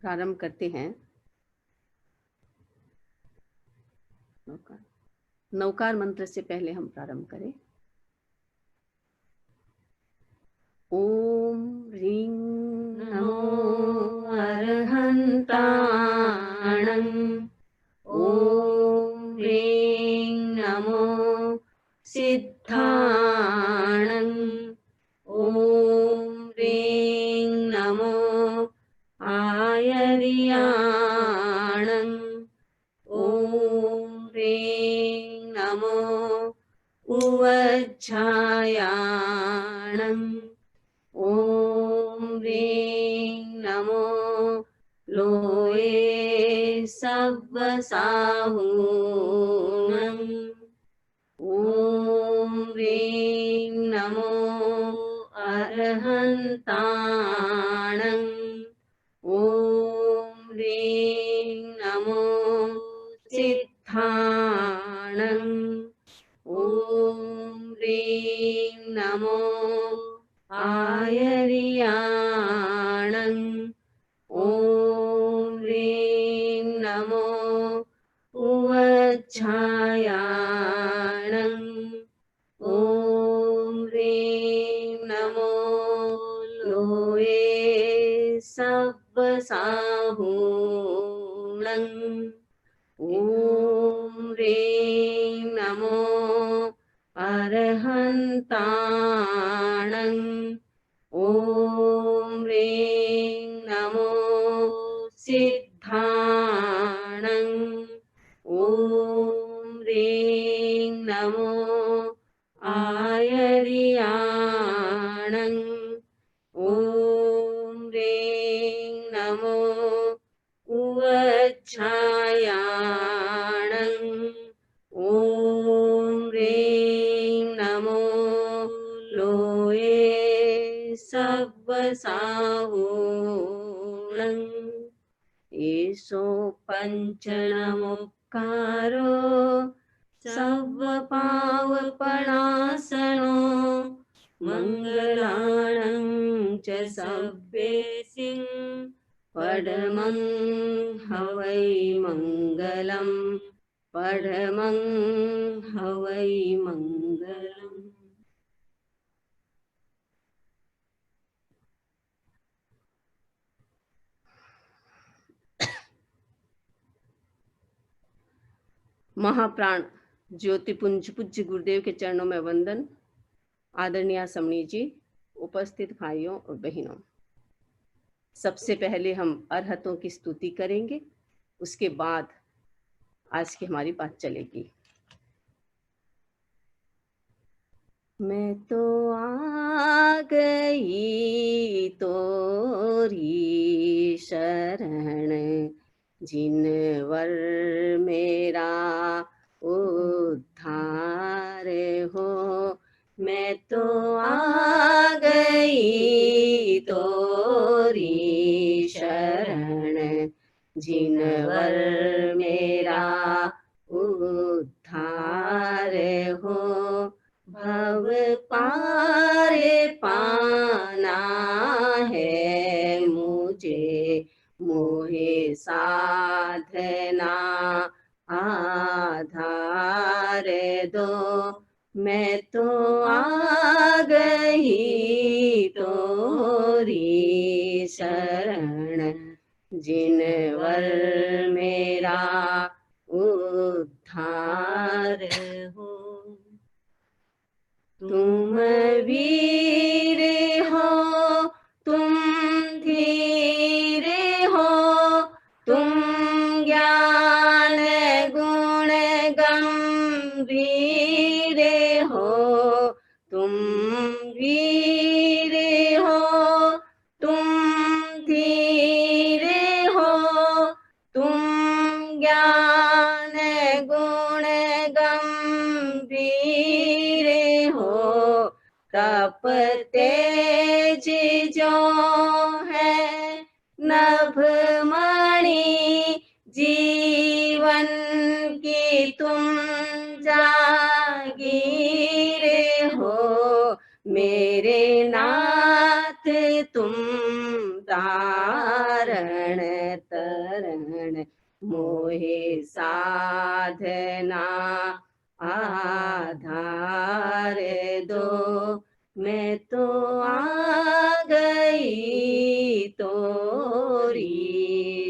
प्रारंभ करते हैं। नौकार मंत्र से पहले हम प्रारंभ करें। ओम ह्रीं नमो अरहन्ताणं। ओम ह्रीं नमो सिद्धाणं। ओम ह्रीं नमो आयर्याणं। ओम ह्रीं नमो उवज्झायाणं। ओम ह्रीं नमो लोये सव्वसाहूणं। ओम ह्रीं नमो अरहन्ताणं। ओम ह्रीं नमो सिद्धाणं। ओम ह्रीं नमो आयर्याणं। ओम ह्रीं नमो उवज्झायाणं। ओम ह्रीं नमो लोये सव्वसाहूणं। ओम ह्रीं नमो अरहन्ताणं। ओम ह्रीं नमो सिद्धाणं। ओम ह्रीं नमो आयर्याणं। ओम ह्रीं नमो उवज्झायाणं। ओम ह्रीं नमो लोये सव्वसाहूणं। एषो पञ्चनमुपकारो सव्वपावपणासनो। मङ्गलाणं च सव्येसिं परमं हवै मङ्गलं। परमं हवै मङ्गलम्। महाप्राण ज्योतिपुंज पूज्य गुरुदेव के चरणों में वंदन। आदरणीय समणी जी, उपस्थित भाइयों और बहनों, सबसे पहले हम अरहतों की स्तुति करेंगे, उसके बाद आज की हमारी बात चलेगी। मैं तो आ गई तोरी शरण, जिनवर मेरा उद्धार हो। मैं तो आ गई तोरी शरण, जिनवर मेरा उद्धार हो। भव पारे पाना है मुझे, मोहे साधना आधार दो। मैं तो आ गई तोरी शरण, जिनवर मेरा उद्धार हो। तुम वीर हो, तुम धीर हो, तुम ज्ञान गुण गंभीर हो। तुम वीर हो, तुम धीर हो, तुम ज्ञान नभमणि जीवन की तुम जागीर हो, मेरे नाथ तुम तारण तरण, मोहे साधना आधार दो, मैं तो आ गई तोरी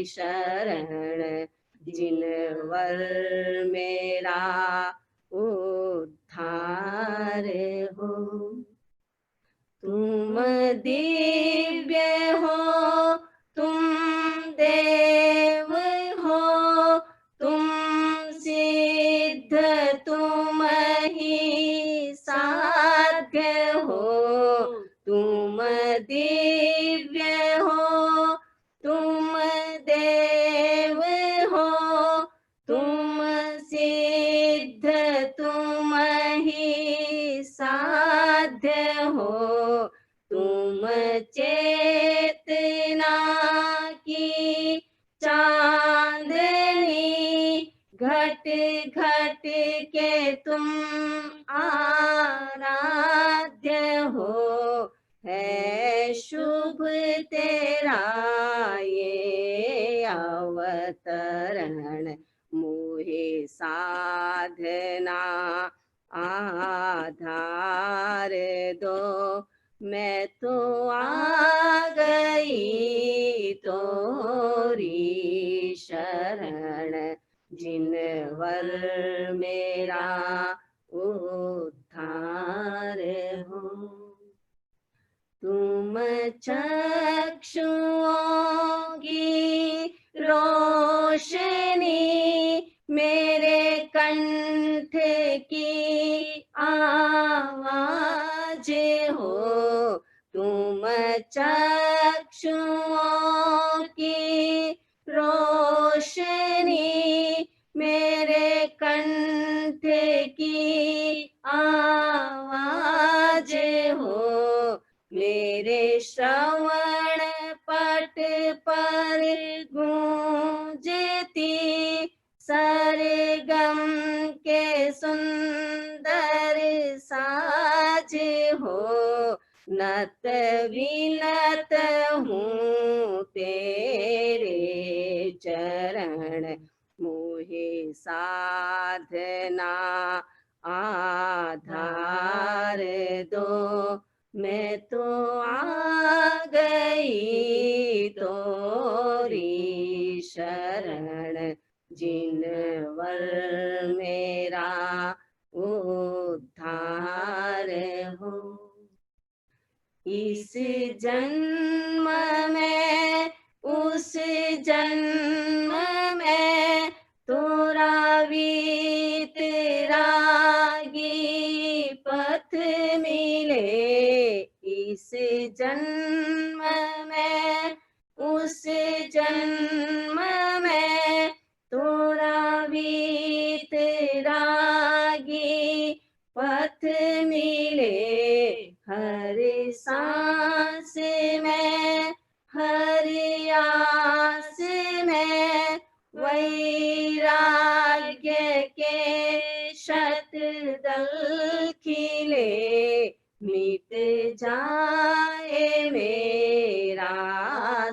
शरण, जिनवर मेरा उद्धार हो। तुम दिव्य हो, तुम देव हो, तुम सिद्ध, तुम ही साध्य हो। तुम दिव्य हो, तुम देव हो, तुम सिद्ध, तुम ही साध्य हो। तुम चेतना की चांदनी, घट घट के तुम आराध्य हो। है शुभ तेरा ये अवतरण, मोहे साधना आधार दो, मैं तो आ गई तोरी शरण, जिनवर मेरा उद्धार हो। तुम चक्षुओं की रोशनी, मेरे कंठ की आवाज हो। तुम चक्षुओं की रोशनी, मेरे कंठ की आवाज हो। मेरे श्रवण पट पर गूंजती सरगम के सुंदर साज हो। नत विनत हूँ तेरे चरण, मोहे साधना आधार दो, मैं तो आ गई तोरी शरण, जिनवर मेरा उद्धार हो। इस जन्म में उस जन्म में तोरा वीतरागी पथ मिले। इस जन्म में उस जन्म में तोरा वीतरागी पथ मिले। हर सांस में हर आस में वैराग्य के शतदल खिले। मिट जाए मेरा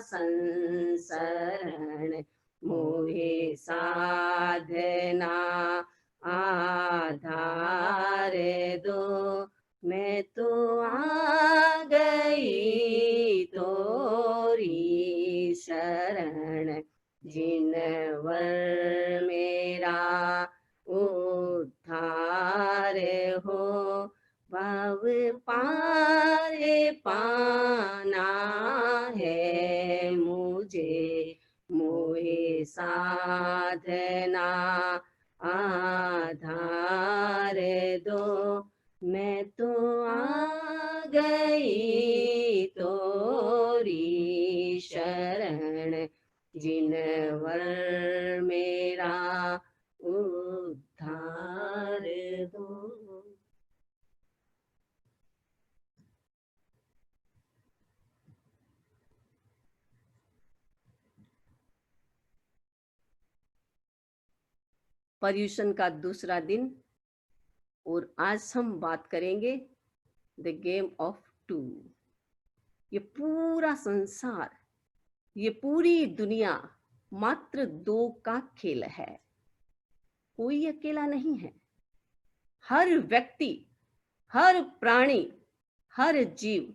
संसरण, मोहे साधना आधार दो, मैं तो आ गई तोरी शरण, जिनवर मेरा उद्धार हो। भव पार पाना है मुझे, मोहे साधना आधार दो, मैं तो आ गई तोरी शरण, जिनवर मेरा उद्धार दो। पर्यूषण का दूसरा दिन, और आज हम बात करेंगे द गेम ऑफ टू। ये पूरा संसार, ये पूरी दुनिया मात्र दो का खेल है। कोई अकेला नहीं है। हर व्यक्ति, हर प्राणी, हर जीव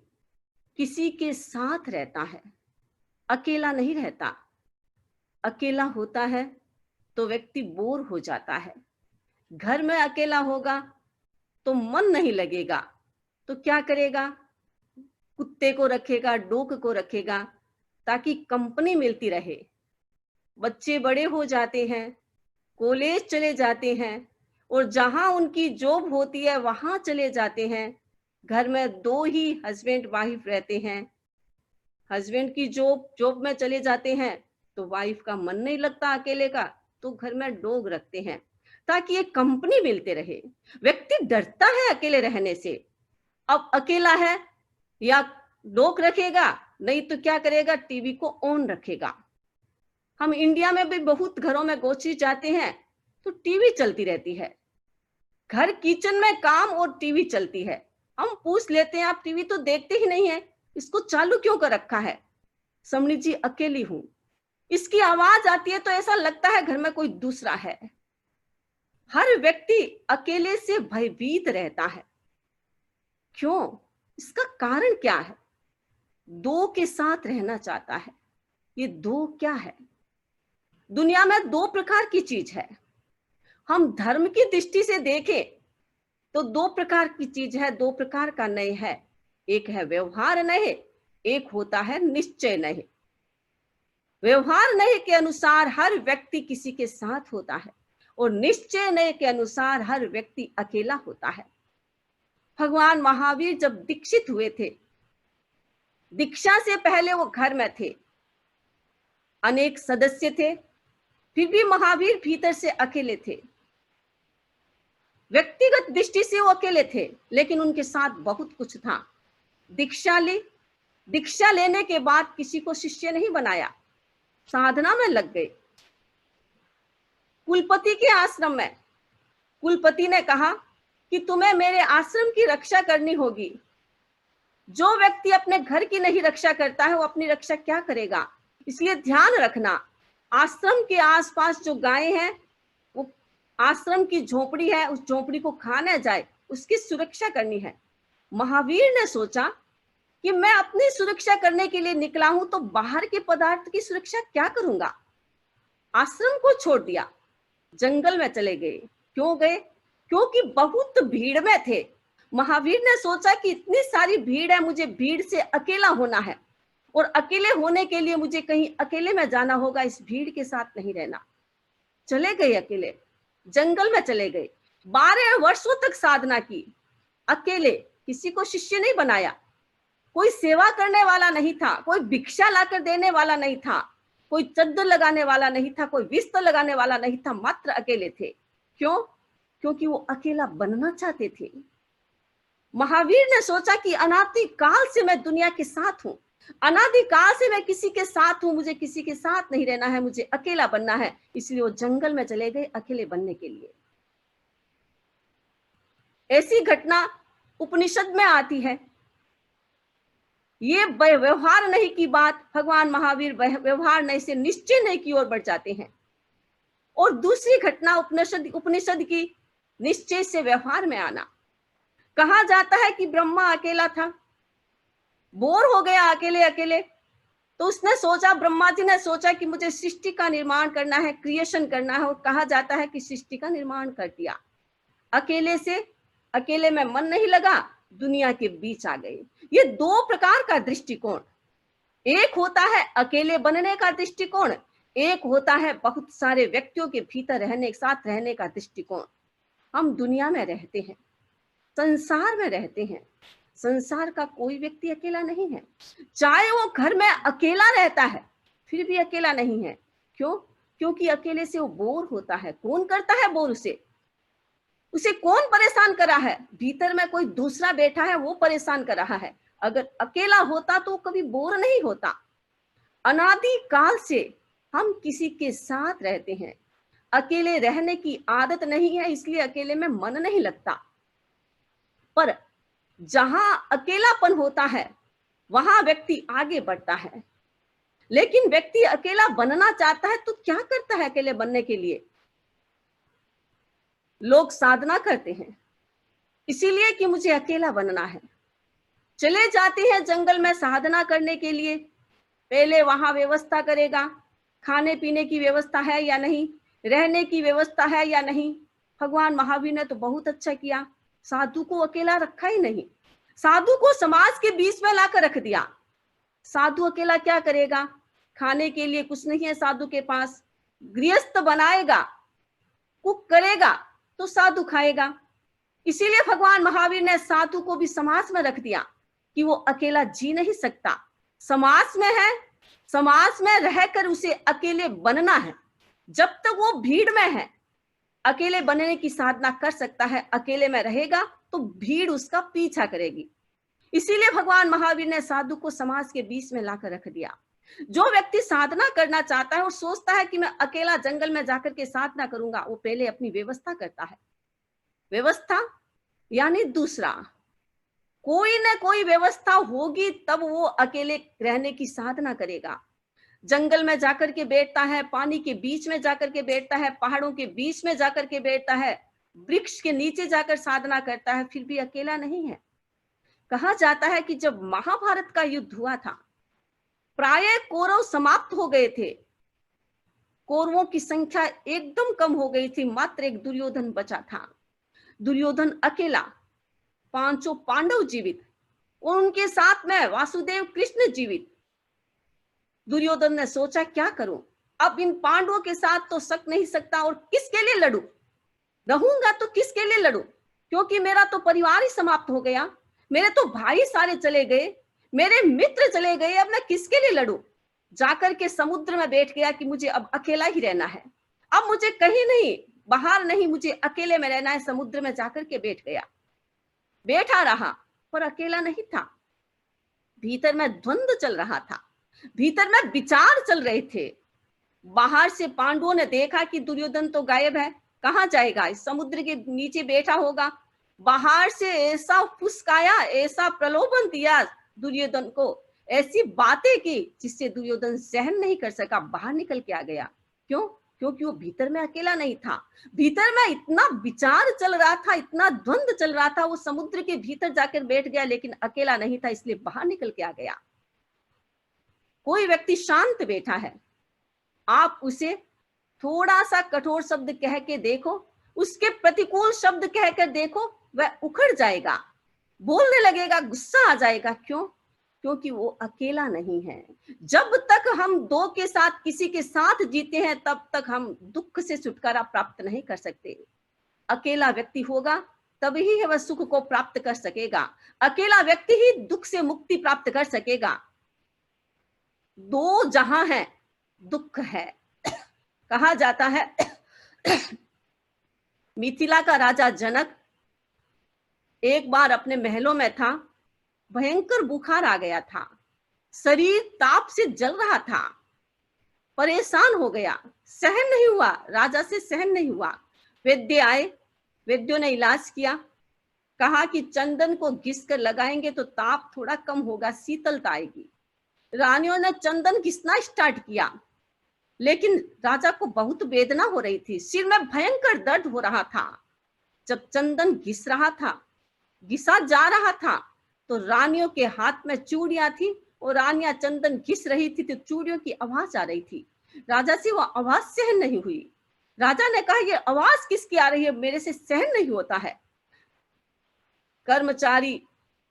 किसी के साथ रहता है, अकेला नहीं रहता। अकेला होता है तो व्यक्ति बोर हो जाता है। घर में अकेला होगा तो मन नहीं लगेगा, तो क्या करेगा? कुत्ते को रखेगा, डॉग को रखेगा, ताकि कंपनी मिलती रहे। बच्चे बड़े हो जाते हैं, कॉलेज चले जाते हैं, और जहां उनकी जॉब होती है वहां चले जाते हैं। घर में दो ही हस्बैंड वाइफ रहते हैं। हस्बैंड की जॉब में चले जाते हैं तो वाइफ का मन नहीं लगता अकेले का, तो घर में डॉग रखते हैं ताकि एक कंपनी मिलते रहे। व्यक्ति डरता है अकेले रहने से। अब अकेला है या डॉग रखेगा, नहीं तो क्या करेगा? टीवी को ऑन रखेगा। हम इंडिया में भी बहुत घरों में गोची जाते हैं तो टीवी चलती रहती है। घर किचन में काम और टीवी चलती है। हम पूछ लेते हैं, आप टीवी तो देखते ही नहीं है, इसको चालू क्यों कर रखा है? समणी जी, अकेली हूं। इसकी आवाज आती है तो ऐसा लगता है घर में कोई दूसरा है। हर व्यक्ति अकेले से भयभीत रहता है। क्यों? इसका कारण क्या है? दो के साथ रहना चाहता है। ये दो क्या है? दुनिया में दो प्रकार की चीज है। हम धर्म की दृष्टि से देखें तो दो प्रकार की चीज है, दो प्रकार का नय है। एक है व्यवहार नय, एक होता है निश्चय नय। व्यवहार नय के अनुसार हर व्यक्ति किसी के साथ होता है, और निश्चय नय के अनुसार हर व्यक्ति अकेला होता है। भगवान महावीर जब दीक्षित हुए थे, दीक्षा से पहले वो घर में थे, अनेक सदस्य थे, फिर भी महावीर भीतर से अकेले थे। व्यक्तिगत दृष्टि से वो अकेले थे, लेकिन उनके साथ बहुत कुछ था। दीक्षा ली, दीक्षा लेने के बाद किसी को शिष्य नहीं बनाया, साधना में लग गए। कुलपति के आश्रम में कुलपति ने कहा कि तुम्हें मेरे आश्रम की रक्षा करनी होगी। जो व्यक्ति अपने घर की नहीं रक्षा करता है वो अपनी रक्षा क्या करेगा? इसलिए ध्यान रखना, आश्रम के आसपास जो गायें हैं, वो आश्रम की झोपड़ी है, उस झोपड़ी को खा न जाए, उसकी सुरक्षा करनी है। महावीर ने सोचा कि मैं अपनी सुरक्षा करने के लिए निकला हूं तो बाहर के पदार्थ की सुरक्षा क्या करूंगा? आश्रम को छोड़ दिया, जंगल में चले गए। क्यों गए? क्योंकि बहुत भीड़ में थे। महावीर ने सोचा कि इतनी सारी भीड़ है, मुझे भीड़ से अकेला होना है, और अकेले होने के लिए मुझे कहीं अकेले में जाना होगा, इस भीड़ के साथ नहीं रहना। चले गए अकेले, जंगल में चले गए। 12 वर्षों तक साधना की, अकेले, किसी को शिष्य नहीं बनाया, कोई सेवा करने वाला नहीं था, कोई भिक्षा लाकर देने वाला नहीं था, कोई चद्दर लगाने वाला नहीं था, कोई बिस्तर लगाने वाला नहीं था, मात्र अकेले थे। क्यों? क्योंकि वो अकेला बनना चाहते थे। महावीर ने सोचा कि अनादि काल से मैं दुनिया के साथ हूं, अनादि काल से मैं किसी के साथ हूं, मुझे किसी के साथ नहीं रहना है, मुझे अकेला बनना है। इसलिए वो जंगल में चले गए अकेले बनने के लिए। ऐसी घटना उपनिषद में आती है। ये व्यवहार नहीं की बात, भगवान महावीर व्यवहार नहीं से निश्चय नहीं की ओर बढ़ जाते हैं। और दूसरी घटना उपनिषद की, निश्चय से व्यवहार में आना। कहा जाता है कि ब्रह्मा अकेला था, बोर हो गया अकेले अकेले, तो उसने सोचा, ब्रह्मा जी ने सोचा कि मुझे सृष्टि का निर्माण करना है, क्रिएशन करना है, और कहा जाता है कि सृष्टि का निर्माण कर दिया। अकेले में मन नहीं लगा, दुनिया के बीच आ गए। ये दो प्रकार का दृष्टिकोण, एक होता है अकेले बनने का दृष्टिकोण, एक होता है बहुत सारे व्यक्तियों के भीतर रहने, साथ रहने का दृष्टिकोण। हम दुनिया में रहते हैं, संसार में रहते हैं, संसार का कोई व्यक्ति अकेला नहीं है। चाहे वो घर में अकेला रहता है फिर भी अकेला नहीं है। क्यों? क्योंकि अकेले से वो बोर होता है। कौन करता है बोर? उसे कौन परेशान कर रहा है? भीतर में कोई दूसरा बैठा है, वो परेशान कर रहा है। अगर अकेला होता तो कभी बोर नहीं होता। अनादि काल से हम किसी के साथ रहते हैं, अकेले रहने की आदत नहीं है, इसलिए अकेले में मन नहीं लगता। पर जहां अकेलापन होता है वहां व्यक्ति आगे बढ़ता है। लेकिन व्यक्ति अकेला बनना चाहता है तो क्या करता है? अकेले बनने के लिए लोग साधना करते हैं, इसीलिए कि मुझे अकेला बनना है। चले जाते हैं जंगल में साधना करने के लिए, पहले वहां व्यवस्था करेगा, खाने पीने की व्यवस्था है या नहीं, रहने की व्यवस्था है या नहीं। भगवान महावीर ने तो बहुत अच्छा किया, साधु को अकेला रखा ही नहीं, साधु को समाज के बीच में लाकर रख दिया। साधु अकेला क्या करेगा? खाने के लिए कुछ नहीं है साधु के पास, गृहस्थ बनाएगा, कुक करेगा तो साधु खाएगा। इसीलिए भगवान महावीर ने साधु को भी समाज में रख दिया कि वो अकेला जी नहीं सकता, समाज में है, समाज में रहकर उसे अकेले बनना है। जब तक वो भीड़ में है अकेले बनने की साधना कर सकता है, अकेले में रहेगा तो भीड़ उसका पीछा करेगी। इसीलिए भगवान महावीर ने साधु को समाज के बीच में लाकर रख दिया। जो व्यक्ति साधना करना चाहता है और सोचता है कि मैं अकेला जंगल में जाकर के साधना करूंगा, वो पहले अपनी व्यवस्था करता है। व्यवस्था यानी दूसरा, कोई ना कोई व्यवस्था होगी तब वो अकेले रहने की साधना करेगा। जंगल में जाकर के बैठता है, पानी के बीच में जाकर के बैठता है, पहाड़ों के बीच में जाकर के बैठता है, वृक्ष के नीचे जाकर साधना करता है, फिर भी अकेला नहीं है। कहा जाता है कि जब महाभारत का युद्ध हुआ था, प्राय कौरव समाप्त हो गए थे, कौरवों की संख्या एकदम कम हो गई थी, मात्र एक दुर्योधन बचा था। दुर्योधन अकेला, पांचों पांडव जीवित और उनके साथ में वासुदेव कृष्ण जीवित। दुर्योधन ने सोचा क्या करूं, अब इन पांडवों के साथ तो सक नहीं सकता और किसके लिए लड़ूं, रहूंगा तो किसके लिए लड़ूं, क्योंकि मेरा तो परिवार ही समाप्त हो गया, मेरे तो भाई सारे चले गए, मेरे मित्र चले गए, अब मैं किसके लिए लड़ूं। जाकर के समुद्र में बैठ गया कि मुझे अब अकेला ही रहना है, अब मुझे कहीं नहीं, बाहर नहीं, मुझे अकेले में रहना है। समुद्र में जाकर के बैठ गया, बैठा रहा, पर अकेला नहीं था, भीतर में द्वंद्व चल रहा था, भीतर में विचार चल रहे थे। बाहर से पांडवों ने देखा कि दुर्योधन तो गायब है, कहां जाएगा, इस समुद्र के नीचे बैठा होगा। बाहर से ऐसा फुसकाया, ऐसा प्रलोभन दिया दुर्योधन को, ऐसी बातें की जिससे दुर्योधन सहन नहीं कर सका, बाहर निकल के आ गया। क्यों? क्योंकि वो भीतर में अकेला नहीं था, भीतर में इतना विचार चल रहा था, इतना द्वंद्व चल रहा था। वो समुद्र के भीतर जाकर बैठ गया, लेकिन अकेला नहीं था, इसलिए बाहर निकल के आ गया। कोई व्यक्ति शांत बैठा है, आप उसे थोड़ा सा कठोर शब्द कह के देखो, उसके प्रतिकूल शब्द कहकर देखो, वह उखड़ जाएगा, बोलने लगेगा, गुस्सा आ जाएगा। क्यों? क्योंकि वो अकेला नहीं है। जब तक हम दो के साथ, किसी के साथ जीते हैं, तब तक हम दुख से छुटकारा प्राप्त नहीं कर सकते। अकेला व्यक्ति होगा तभी वह सुख को प्राप्त कर सकेगा, अकेला व्यक्ति ही दुख से मुक्ति प्राप्त कर सकेगा। दो जहां है, दुख है। कहा जाता है मिथिला का राजा जनक एक बार अपने महलों में था, भयंकर बुखार आ गया था, शरीर ताप से जल रहा था, परेशान हो गया, सहन नहीं हुआ, राजा से सहन नहीं हुआ। वैद्य आए, वैद्यों ने इलाज किया, कहा कि चंदन को घिस कर लगाएंगे तो ताप थोड़ा कम होगा, शीतलता आएगी। रानियों ने चंदन घिसना स्टार्ट किया, लेकिन राजा को बहुत वेदना हो रही थी, सिर में भयंकर दर्द हो रहा था। जब चंदन घिस रहा था, घिसा जा रहा था, तो रानियों के हाथ में चूड़ियां थी और रानियां चंदन घिस रही थी, तो चूड़ियों की आवाज आ रही थी। राजा से वो आवाज सहन नहीं हुई। राजा ने कहा, ये आवाज किसकी आ रही है, मेरे से सहन नहीं होता है। कर्मचारी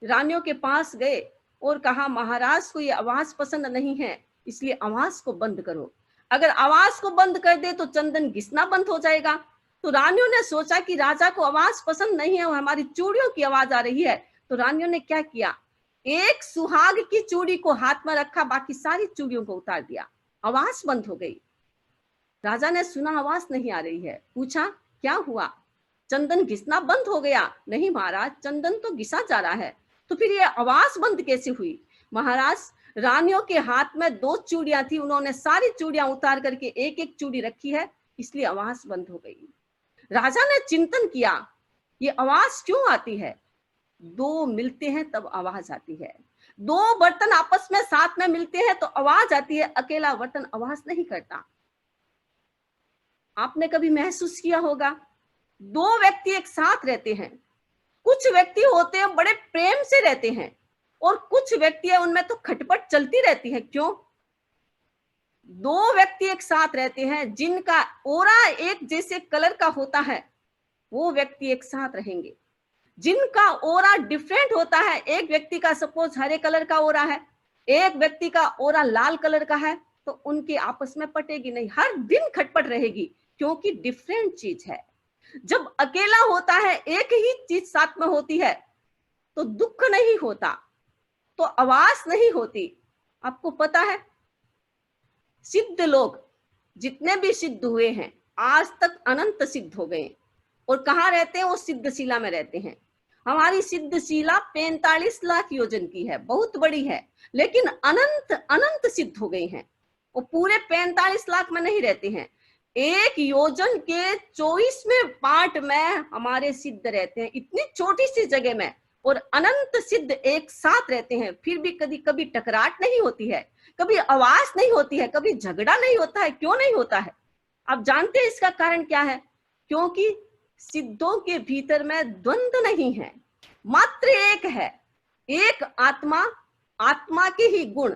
रानियों के पास गए और कहा, महाराज को ये आवाज पसंद नहीं है, इसलिए आवाज को बंद करो। अगर आवाज को बंद कर दे तो चंदन घिसना बंद हो जाएगा। तो रानियों ने सोचा कि राजा को आवाज पसंद नहीं है और हमारी चूड़ियों की आवाज आ रही है। तो रानियों ने क्या किया, एक सुहाग की चूड़ी को हाथ में रखा, बाकी सारी चूड़ियों को उतार दिया, आवाज बंद हो गई। राजा ने सुना आवाज नहीं आ रही है, पूछा क्या हुआ, चंदन घिसना बंद हो गया। नहीं महाराज, चंदन तो घिसा जा रहा है। तो फिर ये आवाज बंद कैसे हुई? महाराज, रानियों के हाथ में 2 चूड़ियां थी, उन्होंने सारी चूड़ियां उतार करके एक एक चूड़ी रखी है, इसलिए आवाज बंद हो गई। राजा ने चिंतन किया, ये आवाज क्यों आती है? दो मिलते हैं तब आवाज आती है। दो बर्तन आपस में साथ में मिलते हैं तो आवाज आती है, अकेला बर्तन आवाज नहीं करता। आपने कभी महसूस किया होगा, दो व्यक्ति एक साथ रहते हैं, कुछ व्यक्ति होते हैं बड़े प्रेम से रहते हैं और कुछ व्यक्ति है उनमें तो खटपट चलती रहती है। क्यों? दो व्यक्ति एक साथ रहते हैं जिनका ओरा एक जैसे कलर का होता है, वो व्यक्ति एक साथ रहेंगे। जिनका ओरा डिफरेंट होता है, एक व्यक्ति का सपोज हरे कलर का ओरा है, एक व्यक्ति का ओरा लाल कलर का है, तो उनके आपस में पटेगी नहीं, हर दिन खटपट रहेगी, क्योंकि डिफरेंट चीज है। जब अकेला होता है, एक ही चीज साथ में होती है, तो दुख नहीं होता, तो आवाज नहीं होती। आपको पता है, सिद्ध लोग जितने भी सिद्ध हुए हैं आज तक अनंत सिद्ध हो गए, और कहाँ रहते हैं? वो सिद्धशिला में रहते हैं। हमारी सिद्धशिला 45 लाख योजन की है, बहुत बड़ी है, लेकिन अनंत अनंत सिद्ध हो गई हैं। वो पूरे 45 लाख में नहीं रहते हैं, एक योजन के 24वें पार्ट में हमारे सिद्ध रहते हैं, इतनी छोटी सी जगह में, और अनंत सिद्ध एक साथ रहते हैं। फिर भी कभी कभी टकराट नहीं होती है, कभी आवाज नहीं होती है, कभी झगड़ा नहीं होता है। क्यों नहीं होता है? आप जानते हैं इसका कारण क्या है? क्योंकि सिद्धों के भीतर में द्वंद्व नहीं है, मात्र एक है, एक आत्मा, आत्मा के ही गुण,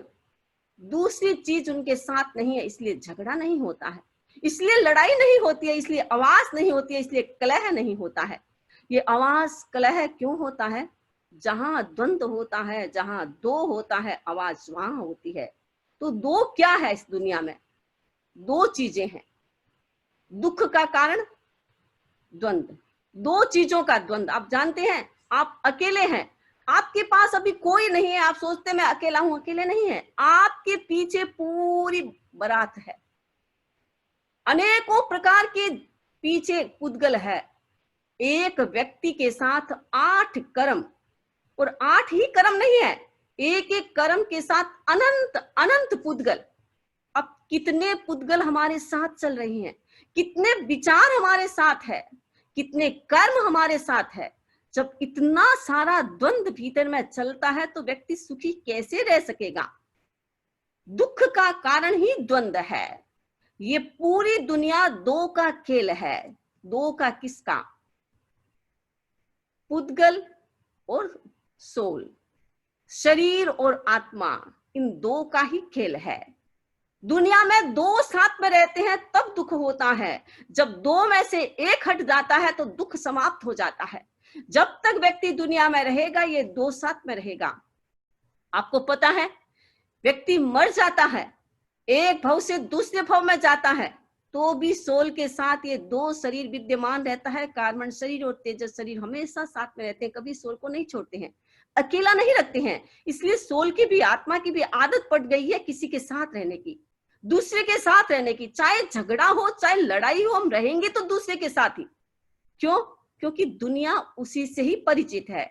दूसरी चीज उनके साथ नहीं है, इसलिए झगड़ा नहीं होता है, इसलिए लड़ाई नहीं होती है, इसलिए आवाज नहीं होती है, इसलिए कलह नहीं होता है। ये आवाज कलह क्यों होता है? जहां द्वंद्व होता है, जहां दो होता है, आवाज वहां होती है। तो दो क्या है इस दुनिया में? दो चीजें हैं। दुख का कारण द्वंद्व, दो चीजों का द्वंद्व। आप जानते हैं, आप अकेले हैं, आपके पास अभी कोई नहीं है, आप सोचते मैं अकेला हूं, अकेले नहीं है, आपके पीछे पूरी बारात है, अनेकों प्रकार के पीछे पुद्गल है। एक व्यक्ति के साथ 8 कर्म, और 8 ही कर्म नहीं है, एक एक कर्म के साथ अनंत अनंत पुद्गल। अब कितने पुद्गल हमारे साथ चल रही हैं, कितने विचार हमारे साथ है, कितने कर्म हमारे साथ है। जब इतना सारा द्वंद्व भीतर में चलता है तो व्यक्ति सुखी कैसे रह सकेगा? दुख का कारण ही द्वंद्व है। ये पूरी दुनिया दो का खेल है। दो का किसका? पुद्गल और सोल, शरीर और आत्मा, इन दो का ही खेल है। दुनिया में दो साथ में रहते हैं तब दुख होता है, जब दो में से एक हट जाता है तो दुख समाप्त हो जाता है। जब तक व्यक्ति दुनिया में रहेगा ये दो साथ में रहेगा। आपको पता है, व्यक्ति मर जाता है, एक भव से दूसरे भव में जाता है, तो भी सोल के साथ ये दो शरीर विद्यमान रहता है। कार्बन शरीर और तेजस शरीर हमेशा साथ में रहते हैं, कभी सोल को नहीं छोड़ते हैं, अकेला नहीं रखते हैं। इसलिए सोल की भी, आत्मा की भी आदत पड़ गई है किसी के साथ रहने की, दूसरे के साथ रहने की। चाहे झगड़ा हो, चाहे लड़ाई हो, हम रहेंगे तो दूसरे के साथ ही। क्यों? क्योंकि दुनिया उसी से ही परिचित है।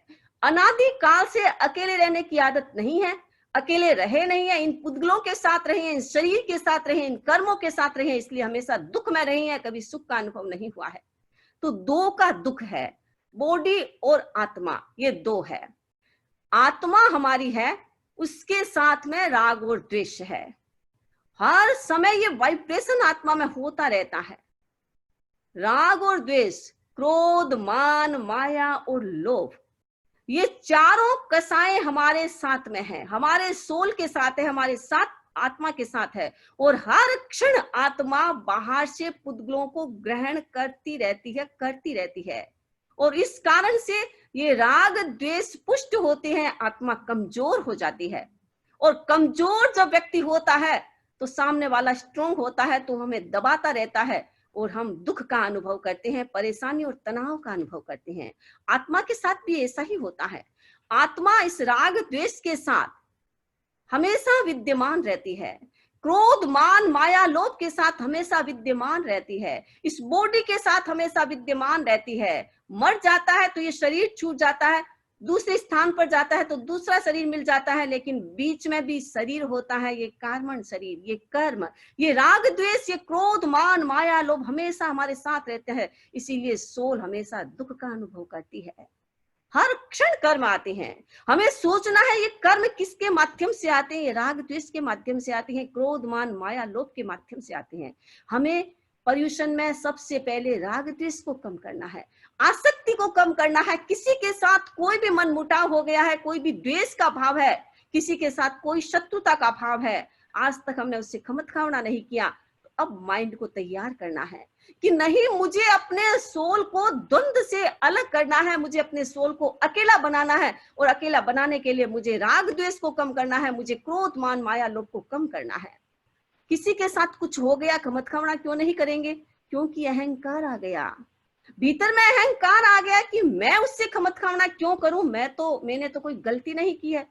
अनादि काल से अकेले रहने की आदत नहीं है, अकेले रहे नहीं है, इन पुद्गलों के साथ रहे हैं, इन शरीर के साथ रहे, इन कर्मों के साथ रहे, इसलिए हमेशा दुख में रहे हैं, कभी सुख का अनुभव नहीं हुआ है। तो दो का दुख है, बॉडी और आत्मा, ये दो है। आत्मा हमारी है, उसके साथ में राग और द्वेष है। हर समय ये वाइब्रेशन आत्मा में होता रहता है। राग और द्वेष, क्रोध, मान, माया और लोभ, ये चारों कसाएं हमारे साथ में है, हमारे सोल के साथ है, हमारे साथ आत्मा के साथ है। और हर क्षण आत्मा बाहर से पुद्गलों को ग्रहण करती रहती है। और इस कारण से ये राग द्वेष पुष्ट होते हैं, आत्मा कमजोर हो जाती है। और कमजोर जब व्यक्ति होता है तो सामने वाला स्ट्रोंग होता है, तो हमें दबाता रहता है और हम दुख का अनुभव करते हैं, परेशानी और तनाव का अनुभव करते हैं। आत्मा के साथ भी ऐसा ही होता है। आत्मा इस राग द्वेष के साथ हमेशा विद्यमान रहती है, क्रोध, मान, माया, लोभ के साथ हमेशा विद्यमान रहती है, इस बॉडी के साथ हमेशा विद्यमान रहती है। मर जाता है तो ये शरीर छूट जाता है, दूसरे स्थान पर जाता है तो दूसरा शरीर मिल जाता है, लेकिन बीच में भी शरीर होता है, ये कर्मण शरीर, ये कर्म, ये राग द्वेष, ये क्रोध मान माया लोभ हमेशा हमारे साथ रहते हैं। इसीलिए सोल हमेशा दुख का अनुभव करती है। हर क्षण कर्म आते हैं, हमें सोचना है ये कर्म किसके माध्यम से आते हैं। ये राग द्वेष के माध्यम से आते हैं, क्रोध मान माया लोभ के माध्यम से आते हैं। हमें पर्यूषण में सबसे पहले राग द्वेष को कम करना है, आसक्ति को कम करना है। किसी के साथ कोई भी मन मुटाव हो गया है, कोई भी द्वेष का भाव है, किसी के साथ कोई शत्रुता का भाव है, आज तक हमने उससे खमत-खावना नहीं किया, तो अब माइंड को तैयार करना है कि नहीं, मुझे अपने सोल को द्वंद से अलग करना है, मुझे अपने सोल को अकेला बनाना है। और अकेला बनाने के लिए मुझे राग द्वेष को कम करना है, मुझे क्रोध मान माया लोभ को कम करना है। किसी के साथ कुछ हो गया, खमत-खावना क्यों नहीं करेंगे? क्योंकि अहंकार आ गया, भीतर में अहंकार आ गया कि मैं उससे खमत-खावना क्यों करूं, मैंने तो कोई गलती नहीं की है।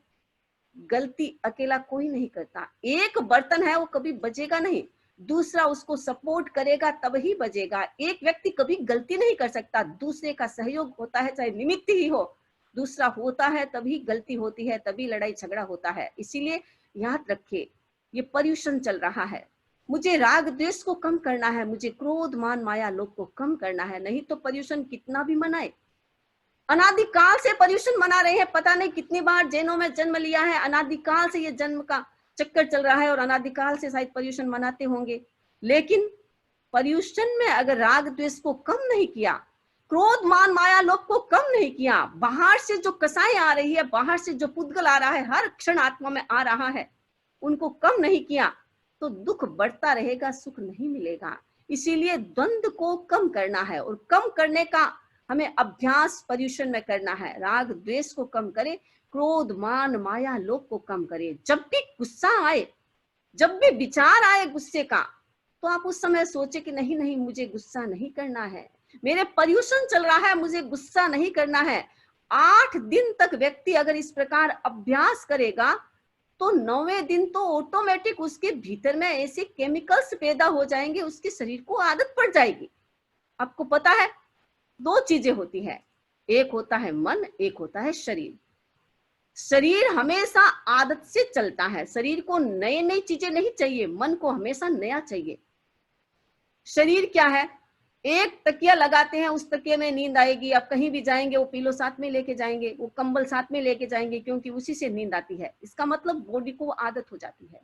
गलती अकेला कोई नहीं करता। एक बर्तन है वो कभी बजेगा नहीं, दूसरा उसको सपोर्ट करेगा तब ही बजेगा। एक व्यक्ति कभी गलती नहीं कर सकता, दूसरे का सहयोग होता है, चाहे निमित्त ही हो, दूसरा होता है तभी गलती होती है, तभी लड़ाई झगड़ा होता है। इसीलिए याद रखिए, ये पर्यूषण चल रहा है, मुझे राग द्वेष को कम करना है, मुझे क्रोध मान माया लोभ को कम करना है। नहीं तो पर्यूषण कितना भी मनाए, अनादिकाल से पर्यूषण मना रहे हैं, पता नहीं कितनी बार जैनों में जन्म लिया है, अनादिकाल से ये जन्म का चक्कर चल रहा है और अनादिकाल से शायद पर्यूषण मनाते होंगे। लेकिन पर्यूषण में अगर राग द्वेष को कम नहीं किया, क्रोध मान माया लोभ को कम नहीं किया, बाहर से जो कसाई आ रही है, बाहर से जो पुद्गल आ रहा है, हर क्षण आत्मा में आ रहा है, उनको कम नहीं किया, तो दुख बढ़ता रहेगा, सुख नहीं मिलेगा। इसीलिए द्वंद्व को कम करना है, और कम करने का हमें अभ्यास पर्यूषण में करना है। राग द्वेष को कम करे, क्रोध मान माया लोभ को कम करे। जब भी गुस्सा आए, जब भी विचार आए गुस्से का, तो आप उस समय सोचे कि नहीं नहीं, मुझे गुस्सा नहीं करना है, मेरे पर्यूषण चल रहा है, मुझे गुस्सा नहीं करना है। 8 दिन तक व्यक्ति अगर इस प्रकार अभ्यास करेगा, तो 9वें दिन तो ऑटोमेटिक उसके भीतर में ऐसे केमिकल्स पैदा हो जाएंगे, उसके शरीर को आदत पड़ जाएगी। आपको पता है, 2 चीजें होती है, एक होता है मन, एक होता है शरीर। शरीर हमेशा आदत से चलता है, शरीर को नई नई चीजें नहीं चाहिए, मन को हमेशा नया चाहिए। शरीर क्या है, एक तकिया लगाते हैं, उस तकिया में नींद आएगी, आप कहीं भी जाएंगे वो पिलो साथ में लेके जाएंगे, वो कंबल साथ में लेके जाएंगे, क्योंकि उसी से नींद आती है। इसका मतलब बॉडी को आदत हो जाती है।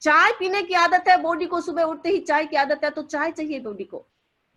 चाय पीने की आदत है बॉडी को, सुबह उठते ही चाय की आदत है, तो चाय चाहिए बॉडी को।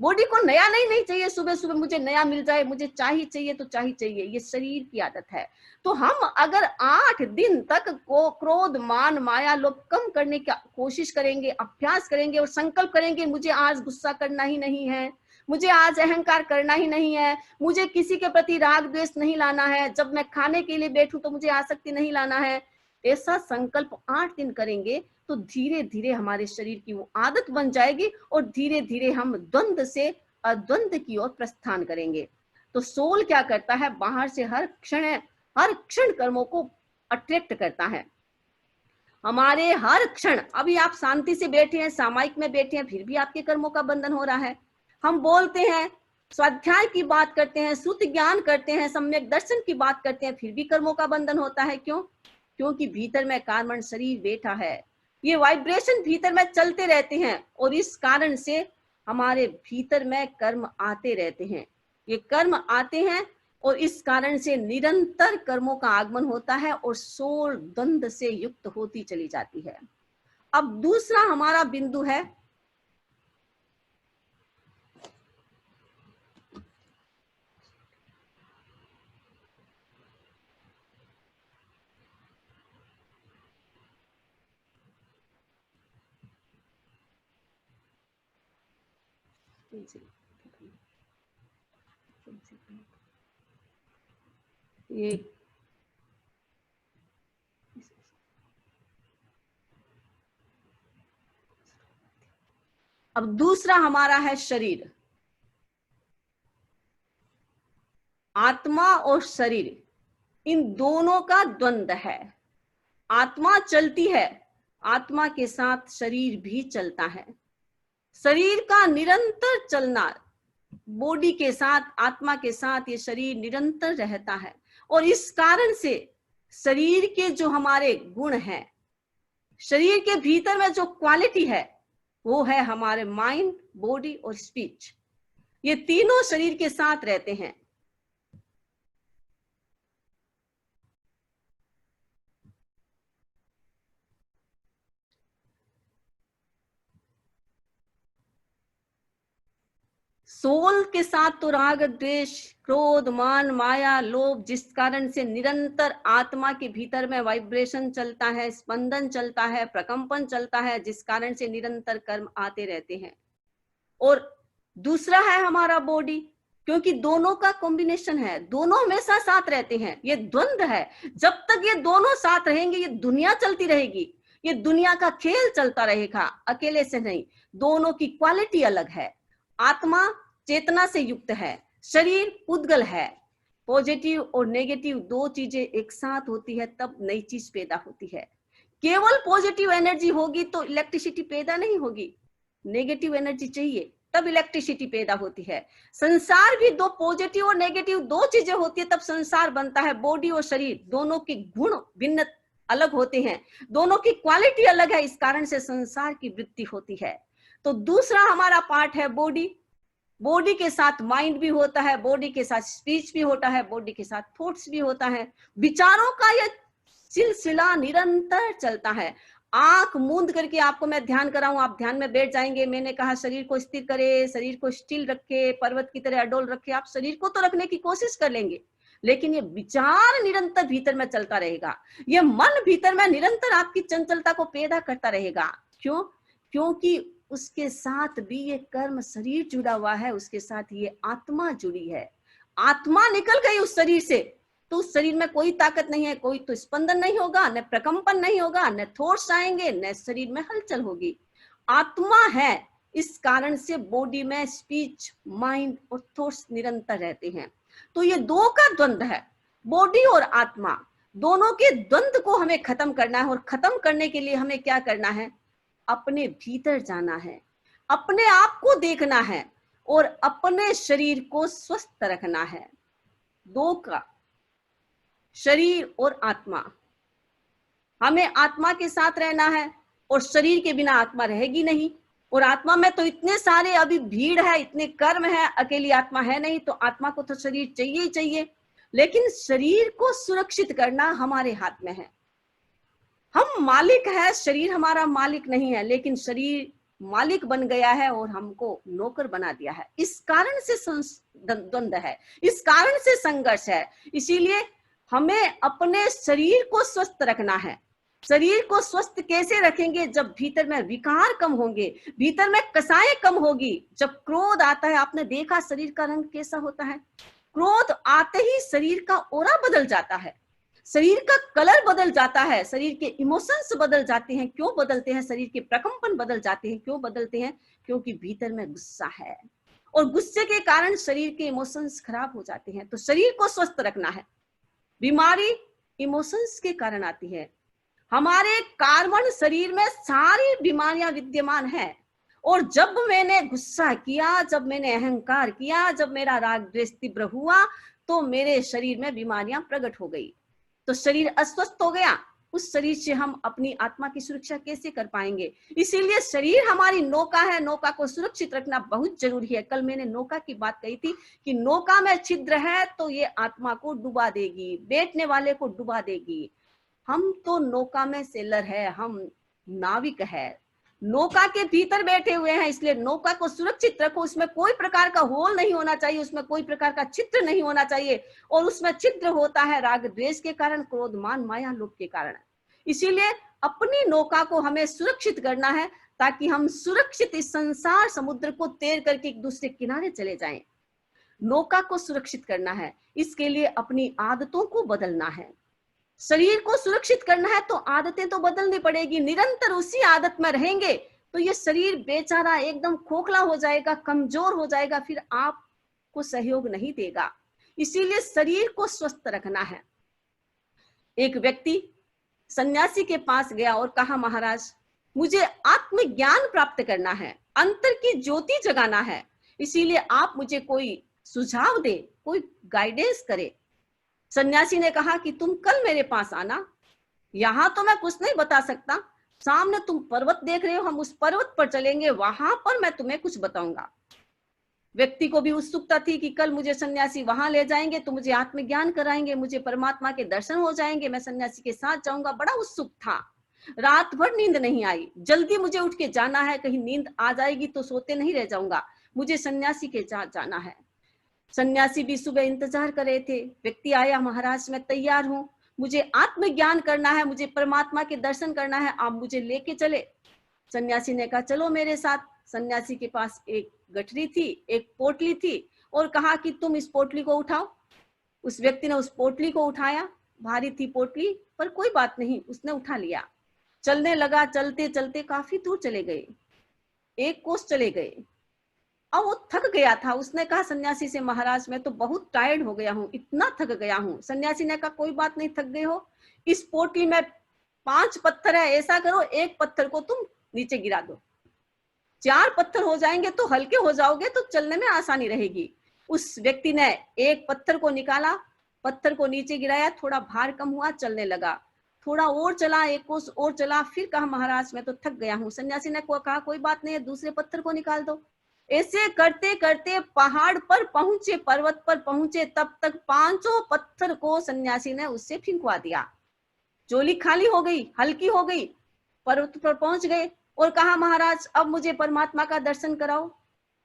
बॉडी को नया नहीं चाहिए, सुबह सुबह मुझे नया मिल जाए, मुझे चाय ही चाहिए तो चाय ही चाहिए, ये शरीर की आदत है। तो हम अगर 8 दिन तक को क्रोध मान माया लोभ कम करने की कोशिश करेंगे, अभ्यास करेंगे और संकल्प करेंगे, मुझे आज गुस्सा करना ही नहीं है, मुझे आज अहंकार करना ही नहीं है, मुझे किसी के प्रति राग द्वेष नहीं लाना है, जब मैं खाने के लिए बैठूं तो मुझे आसक्ति नहीं लाना है, ऐसा संकल्प 8 दिन करेंगे, तो धीरे धीरे हमारे शरीर की वो आदत बन जाएगी और धीरे धीरे हम द्वंद्व से अद्वंद की ओर प्रस्थान करेंगे। तो सोल क्या करता है, बाहर से हर क्षण कर्मों को अट्रैक्ट करता है। हमारे हर क्षण, अभी आप शांति से बैठे हैं, सामायिक में बैठे हैं, फिर भी आपके कर्मों का बंधन हो रहा है। हम बोलते हैं, स्वाध्याय की बात करते हैं, श्रुति ज्ञान करते हैं, सम्यक दर्शन की बात करते हैं, फिर भी कर्मों का बंधन होता है। क्यों? क्योंकि भीतर में कर्मण शरीर बैठा है, ये वाइब्रेशन भीतर में चलते रहते हैं, और इस कारण से हमारे भीतर में कर्म आते रहते हैं। ये कर्म आते हैं और इस कारण से निरंतर कर्मों का आगमन होता है और सोल द्वंद्व से युक्त होती चली जाती है। अब दूसरा हमारा बिंदु है ये अब दूसरा हमारा है शरीर। आत्मा और शरीर, इन दोनों का द्वंद्व है। आत्मा चलती है, आत्मा के साथ शरीर भी चलता है। शरीर का निरंतर चलना, बॉडी के साथ, आत्मा के साथ ये शरीर निरंतर रहता है, और इस कारण से शरीर के जो हमारे गुण हैं, शरीर के भीतर में जो क्वालिटी है, वो है हमारे माइंड, बॉडी और स्पीच। ये तीनों शरीर के साथ रहते हैं। सोल के साथ तो राग, द्वेष, क्रोध, मान, माया, लोभ, जिस कारण से निरंतर आत्मा के भीतर में वाइब्रेशन चलता है, स्पंदन चलता है, प्रकंपन चलता है, जिस कारण से निरंतर कर्म आते रहते हैं। और दूसरा है हमारा बॉडी, क्योंकि दोनों का कॉम्बिनेशन है, दोनों हमेशा साथ रहते हैं। ये द्वंद्व है। जब तक ये दोनों साथ रहेंगे, ये दुनिया चलती रहेगी, ये दुनिया का खेल चलता रहेगा, अकेले से नहीं। दोनों की क्वालिटी अलग है। आत्मा चेतना से युक्त है, शरीर उद्गल है। पॉजिटिव और नेगेटिव दो चीजें एक साथ होती है, तब नई चीज पैदा होती है। केवल पॉजिटिव एनर्जी होगी तो इलेक्ट्रिसिटी पैदा नहीं होगी, नेगेटिव एनर्जी चाहिए, तब इलेक्ट्रिसिटी पैदा होती है। संसार भी दो पॉजिटिव और नेगेटिव दो चीजें होती है, तब संसार बनता है। बॉडी और शरीर दोनों के गुण भिन्न अलग होते हैं, दोनों की क्वालिटी अलग है, इस कारण से संसार की वृद्धि होती है। तो दूसरा हमारा पार्ट है बॉडी। बॉडी के साथ माइंड भी होता है, बॉडी के साथ स्पीच भी होता है, बॉडी के साथ थॉट्स भी होता है। विचारों का यह सिलसिला निरंतर चलता है। आंख मूंद करके आपको मैं ध्यान कराऊं, आप ध्यान में बैठ जाएंगे। मैंने कहा शरीर को स्थिर करे, शरीर को स्टिल रखे, पर्वत की तरह अडोल रखे। आप शरीर को तो रखने की कोशिश कर लेंगे, लेकिन ये विचार निरंतर भीतर में चलता रहेगा। ये मन भीतर में निरंतर आपकी चंचलता को पैदा करता रहेगा। क्यों? क्योंकि उसके साथ भी ये कर्म शरीर जुड़ा हुआ है, उसके साथ ये आत्मा जुड़ी है। आत्मा निकल गई उस शरीर से तो उस शरीर में कोई ताकत नहीं है, कोई तो स्पंदन नहीं होगा, न प्रकंपन नहीं होगा, न थॉट्स आएंगे, न शरीर में हलचल होगी। आत्मा है, इस कारण से बॉडी में स्पीच, माइंड और थॉट्स निरंतर रहते हैं। तो ये दो का द्वंद्व है, बॉडी और आत्मा। दोनों के द्वंद्व को हमें खत्म करना है, और खत्म करने के लिए हमें क्या करना है? अपने भीतर जाना है, अपने आप को देखना है और अपने शरीर को स्वस्थ रखना है। दो का, शरीर और आत्मा। हमें आत्मा के साथ रहना है और शरीर के बिना आत्मा रहेगी नहीं। और आत्मा में तो इतने सारे अभी भीड़ है, इतने कर्म है, अकेली आत्मा है नहीं। तो आत्मा को तो शरीर चाहिए ही चाहिए, लेकिन शरीर को सुरक्षित करना हमारे हाथ में है। हम मालिक है, शरीर हमारा मालिक नहीं है, लेकिन शरीर मालिक बन गया है और हमको नौकर बना दिया है। इस कारण से द्वंद्व है, इस कारण से संघर्ष है। इसीलिए हमें अपने शरीर को स्वस्थ रखना है। शरीर को स्वस्थ कैसे रखेंगे? जब भीतर में विकार कम होंगे, भीतर में कसाएं कम होगी। जब क्रोध आता है, आपने देखा शरीर का रंग कैसा होता है? क्रोध आते ही शरीर का ऑरा बदल जाता है, शरीर का कलर बदल जाता है, शरीर के इमोशंस बदल जाते हैं। क्यों बदलते हैं? शरीर के प्रकंपन बदल जाते हैं। क्यों बदलते हैं? क्योंकि भीतर में गुस्सा है, और गुस्से के कारण शरीर के इमोशंस खराब हो जाते हैं। तो शरीर को स्वस्थ रखना है। बीमारी इमोशंस के कारण आती है। हमारे कार्बन शरीर में सारी बीमारियां विद्यमान है। और जब मैंने गुस्सा किया, जब मैंने अहंकार किया, जब मेरा राग द्वेष तीव्र हुआ, तो मेरे शरीर में बीमारियां प्रकट हो गई। तो शरीर अस्वस्थ हो गया। उस शरीर से हम अपनी आत्मा की सुरक्षा कैसे कर पाएंगे? इसीलिए शरीर हमारी नौका है, नौका को सुरक्षित रखना बहुत जरूरी है। कल मैंने नौका की बात कही थी कि नौका में छिद्र है तो ये आत्मा को डुबा देगी, बैठने वाले को डुबा देगी। हम तो नौका में सेलर है, हम नाविक है, नौका के भीतर बैठे हुए हैं। इसलिए नौका को सुरक्षित रखो, उसमें कोई प्रकार का होल नहीं होना चाहिए, उसमें कोई प्रकार का छिद्र नहीं होना चाहिए। और उसमें छिद्र होता है राग द्वेष के कारण, क्रोध, मान, माया, लोभ के कारण। इसीलिए अपनी नौका को हमें सुरक्षित करना है, ताकि हम सुरक्षित इस संसार समुद्र को तैर करके एक दूसरे किनारे चले जाएं। नौका को सुरक्षित करना है, इसके लिए अपनी आदतों को बदलना है। शरीर को सुरक्षित करना है तो आदतें तो बदलनी पड़ेगी। निरंतर उसी आदत में रहेंगे तो ये शरीर बेचारा एकदम खोखला हो जाएगा, कमजोर हो जाएगा, फिर आपको सहयोग नहीं देगा। इसीलिए शरीर को स्वस्थ रखना है। एक व्यक्ति सन्यासी के पास गया और कहा, महाराज मुझे आत्मज्ञान प्राप्त करना है, अंतर की ज्योति जगाना है, इसीलिए आप मुझे कोई सुझाव दे, कोई गाइडेंस करे। सन्यासी ने कहा कि तुम कल मेरे पास आना, यहाँ तो मैं कुछ नहीं बता सकता, सामने तुम पर्वत देख रहे हो, हम उस पर्वत पर चलेंगे, वहां पर मैं तुम्हें कुछ बताऊंगा। व्यक्ति को भी उत्सुकता थी कि कल मुझे सन्यासी वहां ले जाएंगे तो मुझे आत्मज्ञान कराएंगे, मुझे परमात्मा के दर्शन हो जाएंगे, मैं सन्यासी के साथ जाऊंगा। बड़ा उत्सुक था। रात भर नींद नहीं आई, जल्दी मुझे उठ के जाना है, कहीं नींद आ जाएगी तो सोते नहीं रह जाऊंगा, मुझे सन्यासी के साथ जाना है। सन्यासी भी सुबह इंतजार कर रहे थे। व्यक्ति आया, महाराज मैं तैयार हूँ, मुझे आत्मज्ञान करना है, मुझे परमात्मा के दर्शन करना है, आप मुझे लेके चले। सन्यासी ने कहा चलो मेरे साथ। सन्यासी के पास एक गठरी थी, एक पोटली थी, और कहा कि तुम इस पोटली को उठाओ। उस व्यक्ति ने उस पोटली को उठाया। भारी थी पोटली, पर कोई बात नहीं, उसने उठा लिया। चलने लगा। चलते चलते काफी दूर चले गए, 1 कोस चले गए। अब वो थक गया था। उसने कहा सन्यासी से, महाराज मैं तो बहुत टायर्ड हो गया हूँ, इतना थक गया हूँ। सन्यासी ने कहा कोई बात नहीं, थक गए हो, इस पोटली में 5 पत्थर है, ऐसा करो 1 पत्थर को तुम नीचे गिरा दो, 4 पत्थर हो जाएंगे तो हल्के हो जाओगे, तो चलने में आसानी रहेगी। उस व्यक्ति ने 1 पत्थर को निकाला, पत्थर को नीचे गिराया, थोड़ा भार कम हुआ, चलने लगा। थोड़ा और चला, 1 कोस और चला, फिर कहा महाराज मैं तो थक गया हूँ। सन्यासी ने कहा कोई बात नहीं है, दूसरे पत्थर को निकाल दो। ऐसे करते करते पहाड़ पर पहुंचे, पर्वत पर पहुंचे, तब तक 5 पत्थर को सन्यासी ने उससे फेंकवा दिया। झोली खाली हो गई, हल्की हो गई। पर्वत पर पहुंच गए और कहा महाराज अब मुझे परमात्मा का दर्शन कराओ।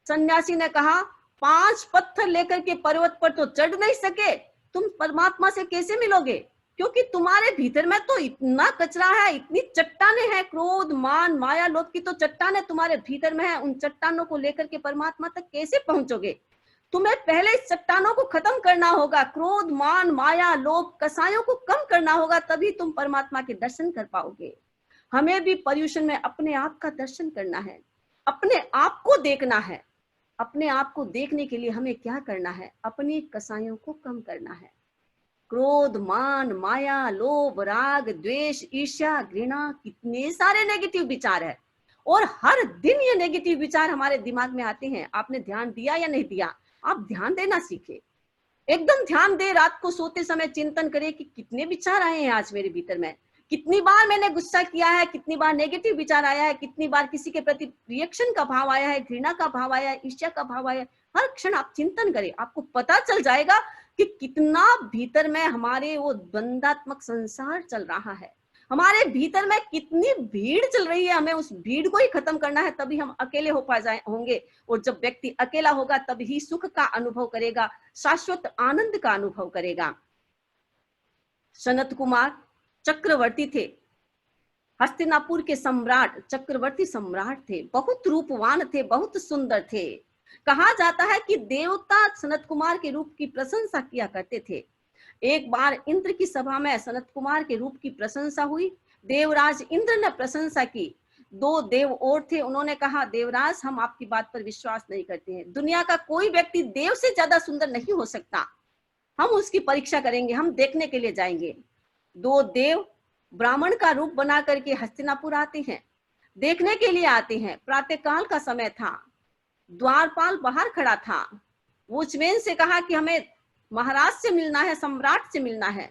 सन्यासी ने कहा 5 पत्थर लेकर के पर्वत पर तो चढ़ नहीं सके, तुम परमात्मा से कैसे मिलोगे, क्योंकि तुम्हारे भीतर में तो इतना कचरा है, इतनी चट्टाने हैं, क्रोध मान माया लोभ की तो चट्टाने तुम्हारे भीतर में है। उन चट्टानों को लेकर के परमात्मा तक कैसे पहुंचोगे? तुम्हें पहले इस चट्टानों को खत्म करना होगा, क्रोध मान माया लोभ कसायों को कम करना होगा, तभी तुम परमात्मा के दर्शन कर पाओगे। हमें भी पर्यूषण में अपने आप का दर्शन करना है, अपने आप को देखना है। अपने आप को देखने के लिए हमें क्या करना है? अपनी कसायों को कम करना है। क्रोध मान माया लोभ राग द्वेष ईर्ष्या घृणा, कितने सारे नेगेटिव विचार है, और हर दिन ये नेगेटिव विचार हमारे दिमाग में आते हैं। आपने ध्यान दिया या नहीं दिया? आप ध्यान देना सीखे, एकदम ध्यान दे। रात को सोते समय चिंतन करें कि कितने विचार आए हैं आज मेरे भीतर में, कितनी बार मैंने गुस्सा किया है, कितनी बार नेगेटिव विचार आया है, कितनी बार किसी के प्रति रिएक्शन का भाव आया है, घृणा का भाव आया है, ईर्ष्या का भाव आया है। हर क्षण आप चिंतन करें, आपको पता चल जाएगा कि कितना भीतर में हमारे वो द्वंदात्मक संसार चल रहा है, हमारे भीतर में कितनी भीड़ चल रही है। हमें उस भीड़ को ही खत्म करना है, तभी हम अकेले हो पा जाए होंगे। और जब व्यक्ति अकेला होगा तब ही सुख का अनुभव करेगा, शाश्वत आनंद का अनुभव करेगा। सनत कुमार चक्रवर्ती थे, हस्तिनापुर के सम्राट, चक्रवर्ती सम्राट थे, बहुत रूपवान थे, बहुत सुंदर थे। कहा जाता है कि देवता सनत कुमार के रूप की प्रशंसा किया करते थे। एक बार इंद्र की सभा में सनत कुमार के रूप की प्रशंसा हुई। देवराज इंद्र ने प्रशंसा की। 2 देव और थे, उन्होंने कहा देवराज हम आपकी बात पर विश्वास नहीं करते हैं, दुनिया का कोई व्यक्ति देव से ज्यादा सुंदर नहीं हो सकता, हम उसकी परीक्षा करेंगे, हम देखने के लिए जाएंगे। 2 देव ब्राह्मण का रूप बना करके हस्तिनापुर आते हैं, देखने के लिए आते हैं। प्रातःकाल का समय था, द्वारपाल बाहर खड़ा था। वॉचमैन से कहा कि हमें महाराज से मिलना है, सम्राट से मिलना है।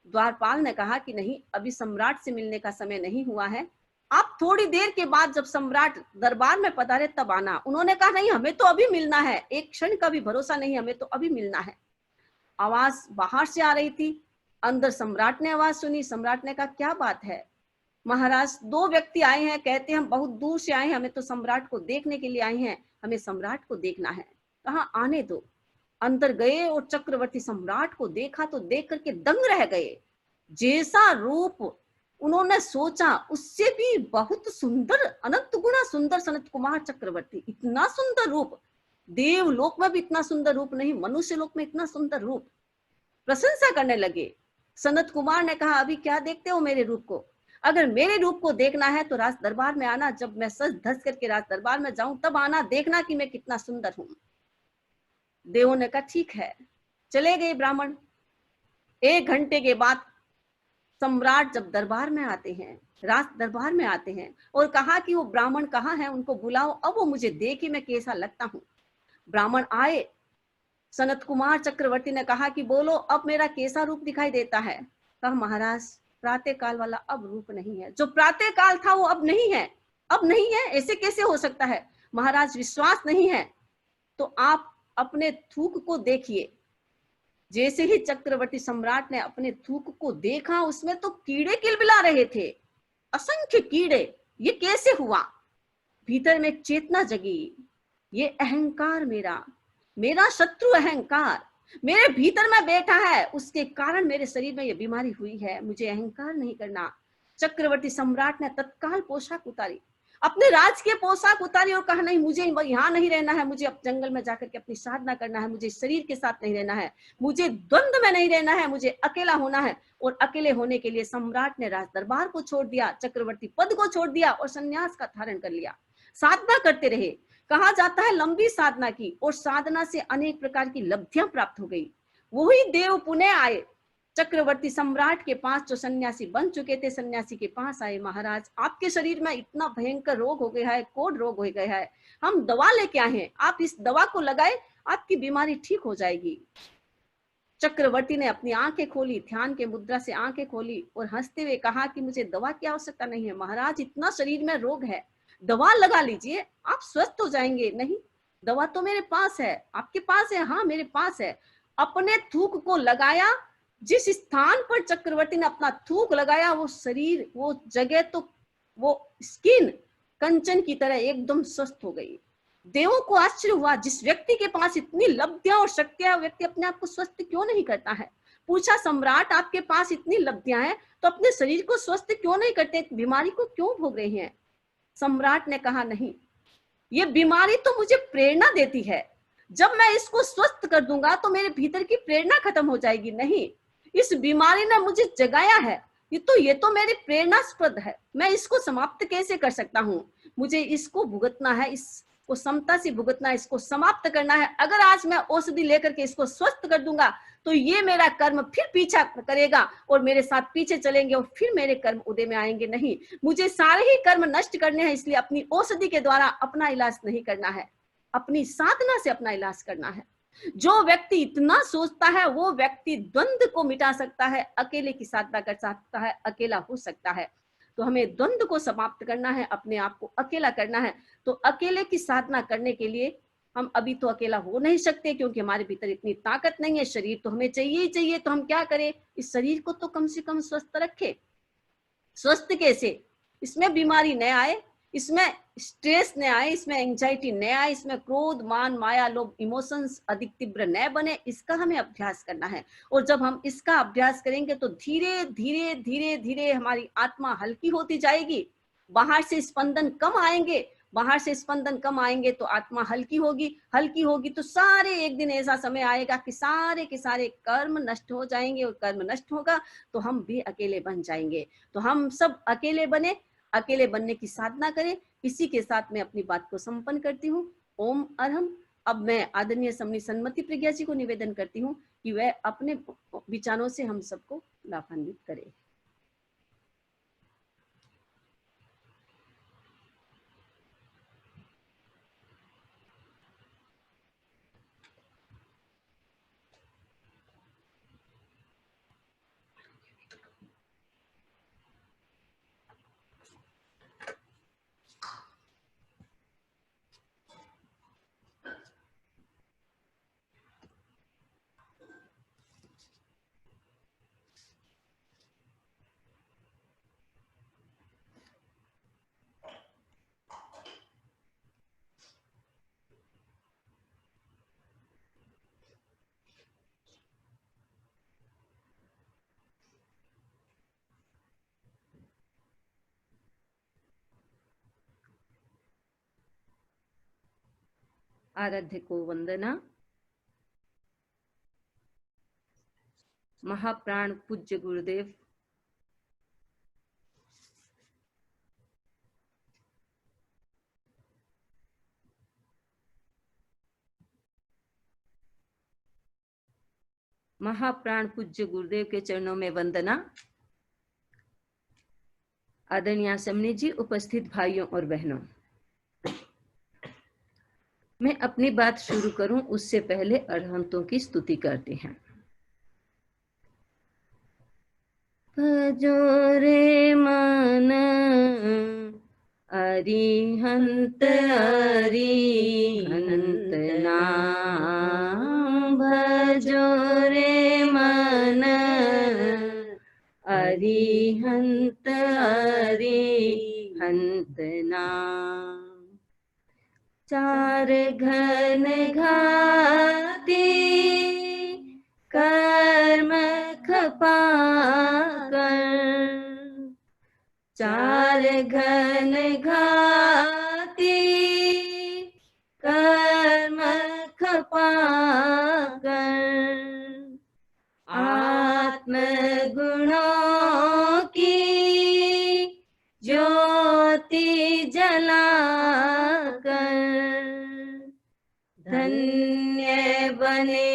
द्वारपाल ने कहा कि नहीं, अभी सम्राट से मिलने का समय नहीं हुआ है, आप थोड़ी देर के बाद जब सम्राट दरबार में पधारे तब आना। उन्होंने कहा नहीं, हमें तो अभी मिलना है, एक क्षण का भी भरोसा नहीं, हमें तो अभी मिलना है। आवाज बाहर से आ रही थी, अंदर सम्राट ने आवाज सुनी। सम्राट ने कहा क्या बात है महाराज, 2 व्यक्ति आए हैं, कहते हैं हम बहुत दूर से आए हैं, हमें तो सम्राट को देखने के लिए आए हैं, हमें सम्राट को देखना है। कहा आने दो। अंदर गए और चक्रवर्ती सम्राट को देखा तो देख करके दंग रह गए। जैसा रूप उन्होंने सोचा उससे भी बहुत सुंदर, अनंत गुना सुंदर सनत कुमार चक्रवर्ती। इतना सुंदर रूप, देवलोक में भी इतना सुंदर रूप नहीं, मनुष्य लोक में इतना सुंदर रूप। प्रशंसा करने लगे। सनत कुमार ने कहा अभी क्या देखते हो मेरे रूप को, अगर मेरे रूप को देखना है तो राज दरबार में आना, जब मैं सज धस करके राज दरबार में जाऊं तब आना, देखना कि मैं कितना सुंदर हूं। देवों ने कहा ठीक है। चले गए ब्राह्मण। 1 घंटे के बाद सम्राट जब दरबार में आते हैं, राज दरबार में आते हैं, और कहा कि वो ब्राह्मण कहाँ है, उनको बुलाओ, अब वो मुझे देखे मैं कैसा लगता हूँ। ब्राह्मण आए, सनत कुमार चक्रवर्ती ने कहा कि बोलो अब मेरा कैसा रूप दिखाई देता है। कहा महाराज प्रातः काल वाला अब रूप नहीं है, जो प्रातः काल था वो अब नहीं है, अब नहीं है, ऐसे कैसे हो सकता है। महाराज विश्वास नहीं है तो आप अपने थूक को देखिए। जैसे ही चक्रवर्ती सम्राट ने अपने थूक को देखा उसमें तो कीड़े किलबिला रहे थे, असंख्य कीड़े। ये कैसे हुआ। भीतर में एक चेतना जगी, ये अहंकार मेरा, मेरा शत्रु अहंकार मेरे भीतर में बैठा है, उसके कारण मेरे शरीर में ये बीमारी हुई है, मुझे अहंकार नहीं करना। चक्रवर्ती सम्राट ने तत्काल पोशाक उतारी, अपने राज के पोशाक उतारी और कहा नहीं मुझे यहाँ नहीं रहना है, मुझे अब जंगल में जाकर के अपनी साधना करना है, मुझे शरीर के साथ नहीं रहना है, मुझे द्वंद्व में नहीं रहना है, मुझे अकेला होना है। और अकेले होने के लिए सम्राट ने राज दरबार को छोड़ दिया, चक्रवर्ती पद को छोड़ दिया और संन्यास का धारण कर लिया। साधना करते रहे। कहा जाता है लंबी साधना की और साधना से अनेक प्रकार की लब्धियां प्राप्त हो गई। वही देव पुनः आए चक्रवर्ती सम्राट के पास, जो सन्यासी बन चुके थे, सन्यासी के पास आए, महाराज आपके शरीर में इतना भयंकर रोग हो गया है, कोढ़ रोग हो गया है, हम दवा लेके आए हैं, आप इस दवा को लगाए, आपकी बीमारी ठीक हो जाएगी। चक्रवर्ती ने अपनी आंखें खोली, ध्यान के मुद्रा से आंखें खोली और हंसते हुए कहा कि मुझे दवा की आवश्यकता नहीं है महाराज, इतना शरीर में रोग है, दवा लगा लीजिए आप स्वस्थ हो जाएंगे। नहीं, दवा तो मेरे पास है, आपके पास है। हाँ मेरे पास है। अपने थूक को लगाया, जिस स्थान पर चक्रवर्ती ने अपना थूक लगाया वो शरीर, वो जगह तो वो स्किन कंचन की तरह एकदम स्वस्थ हो गई। देवों को आश्चर्य हुआ, जिस व्यक्ति के पास इतनी लब्धियां और शक्तियां, व्यक्ति अपने आप को स्वस्थ क्यों नहीं करता है। पूछा सम्राट आपके पास इतनी लब्धियां हैं तो अपने शरीर को स्वस्थ क्यों नहीं करते, बीमारी को क्यों भोग रहे हैं। सम्राट ने कहा नहीं, ये बीमारी तो मुझे प्रेरणा देती है, जब मैं इसको स्वस्थ कर दूंगा तो मेरे भीतर की प्रेरणा खत्म हो जाएगी। नहीं, इस बीमारी ने मुझे जगाया है, ये तो मेरी प्रेरणास्पद है, मैं इसको समाप्त कैसे कर सकता हूँ। मुझे इसको भुगतना है, इसको समता से भुगतना है, इसको समाप्त करना है। अगर आज मैं औषधि लेकर के इसको स्वस्थ कर दूंगा तो ये मेरा कर्म फिर पीछा करेगा और मेरे साथ पीछे चलेंगे और फिर मेरे कर्म उदय में आएंगे। नहीं, मुझे सारे ही कर्म नष्ट करने हैं, इसलिए अपनी औषधि के द्वारा अपना इलाज नहीं करना है, अपनी साधना से अपना इलाज करना है। जो व्यक्ति इतना सोचता है वो व्यक्ति द्वंद्व को मिटा सकता है, अकेले की साधना कर सकता है, अकेला हो सकता है। तो हमें द्वंद्व को समाप्त करना है, अपने आप को अकेला करना है। तो अकेले की साधना करने के लिए हम अभी तो अकेला हो नहीं सकते, क्योंकि हमारे भीतर इतनी ताकत नहीं है, शरीर तो हमें चाहिए ही चाहिए। तो हम क्या करें, इस शरीर को तो कम से कम स्वस्थ रखें। स्वस्थ कैसे, इसमें बीमारी न आए, इसमें स्ट्रेस न आए, इसमें एंजाइटी न आए, इसमें क्रोध मान माया लोभ इमोशंस अधिक तीव्र न बने, इसका हमें अभ्यास करना है। और जब हम इसका अभ्यास करेंगे तो धीरे धीरे धीरे धीरे हमारी आत्मा हल्की होती जाएगी, बाहर से स्पंदन कम आएंगे, बाहर से स्पंदन कम आएंगे तो आत्मा हल्की होगी, हल्की होगी तो सारे एक दिन ऐसा समय आएगा कि सारे के सारे कर्म नष्ट हो जाएंगे, और कर्म नष्ट होगा तो हम भी अकेले बन जाएंगे। तो हम सब अकेले बने, अकेले बनने की साधना करें। इसी के साथ मैं अपनी बात को संपन्न करती हूँ। ओम अरहम। अब मैं आदरणीय समनी सन्मति प्रज्ञा जी को निवेदन करती हूँ कि वह अपने विचारों से हम सबको लाभान्वित करें। आराध्य को वंदना। महाप्राण पूज्य गुरुदेव, महाप्राण पूज्य गुरुदेव के चरणों में वंदना। आदरणीय समनी जी, उपस्थित भाइयों और बहनों, मैं अपनी बात शुरू करूं उससे पहले अरहंतों की स्तुति करते हैं। भजो रे मन अरिहंत अरिहंत नाम, भजो रे मन अरिहंत अरिहंत नाम। चार घन घाती कर्म खपाकर, चार घन घाती कर्म खपाकर, आत्म गुणों की ज्योति जलाकर, धन्य बने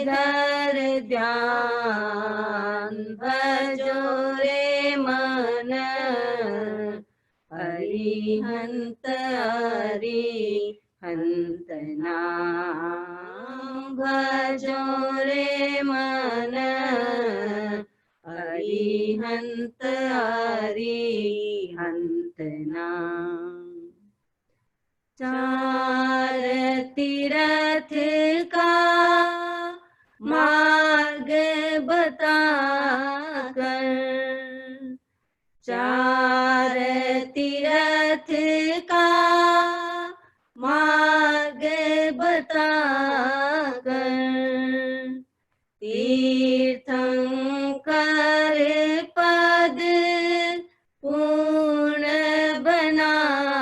धर ध्यान, भजो रे मन अरिहंत अरिहंत नाम, भजो रे मन अरिहंत अरिहंत नाम। चार तीरथ का मार्ग बताकर, चार तीरथ का मार्ग बताकर, तीर्थंकर पद पूर्ण बनाकर,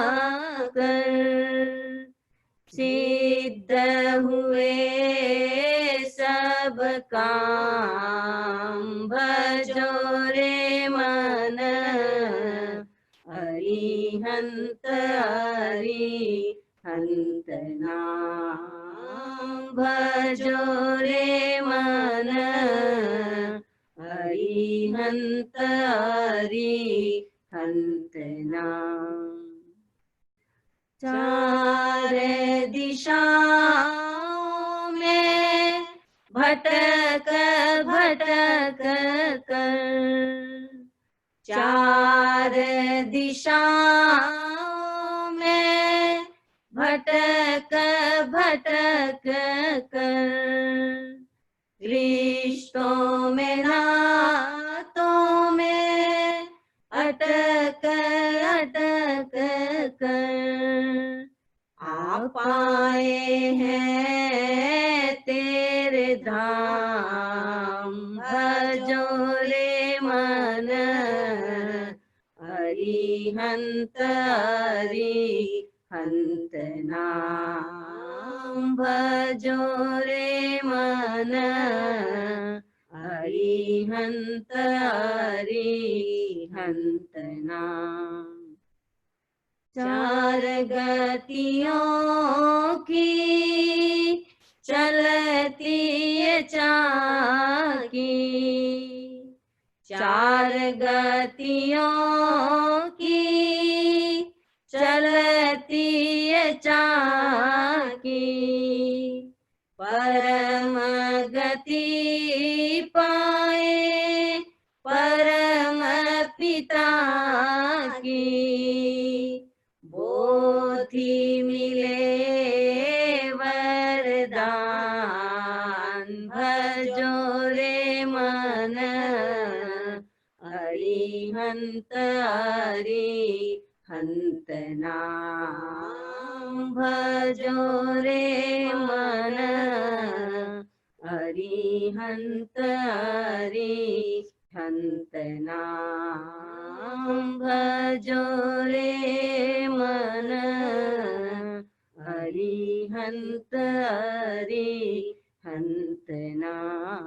सिद्ध हुए सब काम, भजो रे मन अरिहंत अरिहंत नाम, भजो रे मन अरिहंत अरिहंत नाम। चार दिशाओं में भटक भटक कर, चार दिशाओं में भटक भटक कर, रिश्तों में नातों में अटक अटक कर, आ पाए हैं तेरे धाम, भजो रे मन अरिहंत अरिहंत नाम, भजो रे मन अरिहंत अरिहंत नाम। चार गतियों की चलती ये चाकी, चार गतियों की चलती ये चाकी, परम गति पाए परम पिता की, बोधि मिले वरदान, भजो रे मन अरिहंत अरिहंत नाम, भजो रे मन अरिहंत अरिहंत नाम, भजो रे मन अरिहंत अरिहंत नाम।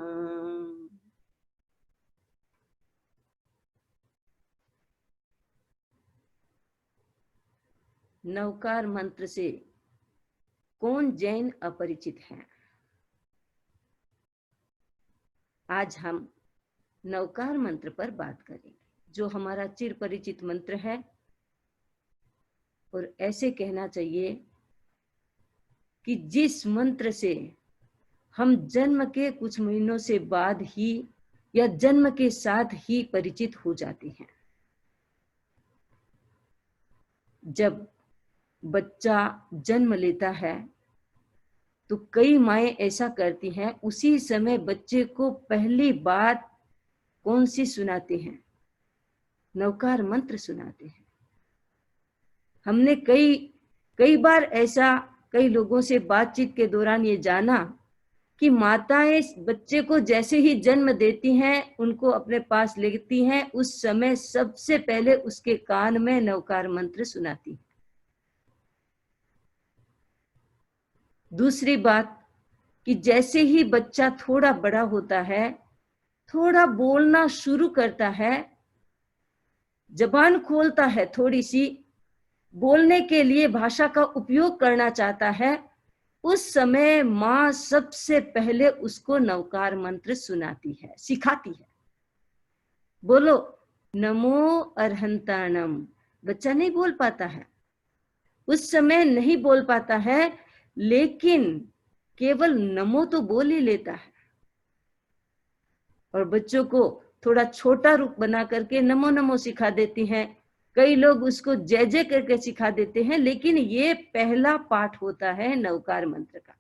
नवकार मंत्र से कौन जैन अपरिचित है? आज हम नवकार मंत्र पर बात करेंगे, जो हमारा चिर परिचित मंत्र है। और ऐसे कहना चाहिए कि जिस मंत्र से हम जन्म के कुछ महीनों से बाद ही या जन्म के साथ ही परिचित हो जाते हैं। जब बच्चा जन्म लेता है तो कई माएं ऐसा करती हैं, उसी समय बच्चे को पहली बात कौन सी सुनाते हैं? नवकार मंत्र सुनाते हैं। हमने कई बार ऐसा कई लोगों से बातचीत के दौरान ये जाना कि माताएं बच्चे को जैसे ही जन्म देती हैं, उनको अपने पास लेती हैं, उस समय सबसे पहले उसके कान में नवकार मंत्र सुनाती हैं। दूसरी बात कि जैसे ही बच्चा थोड़ा बड़ा होता है, थोड़ा बोलना शुरू करता है, जबान खोलता है, थोड़ी सी बोलने के लिए भाषा का उपयोग करना चाहता है, उस समय माँ सबसे पहले उसको नवकार मंत्र सुनाती है, सिखाती है। बोलो नमो अरहंताणम। बच्चा नहीं बोल पाता है, उस समय नहीं बोल पाता है, लेकिन केवल नमो तो बोल ही लेता है। और बच्चों को थोड़ा छोटा रूप बना करके नमो नमो सिखा देती हैं। कई लोग उसको जय जय करके सिखा देते हैं, लेकिन ये पहला पाठ होता है नवकार मंत्र का,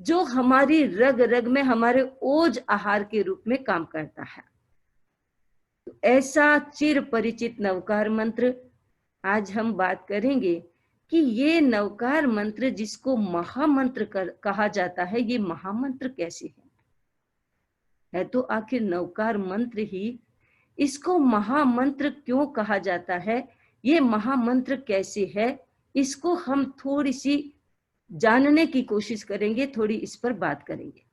जो हमारी रग रग में हमारे ओज आहार के रूप में काम करता है। तो ऐसा चिर परिचित नवकार मंत्र आज हम बात करेंगे कि ये नवकार मंत्र जिसको महामंत्र कहा जाता है, ये महामंत्र कैसे है तो आखिर नवकार मंत्र ही, इसको महामंत्र क्यों कहा जाता है, ये महामंत्र कैसे है, इसको हम थोड़ी सी जानने की कोशिश करेंगे, थोड़ी इस पर बात करेंगे।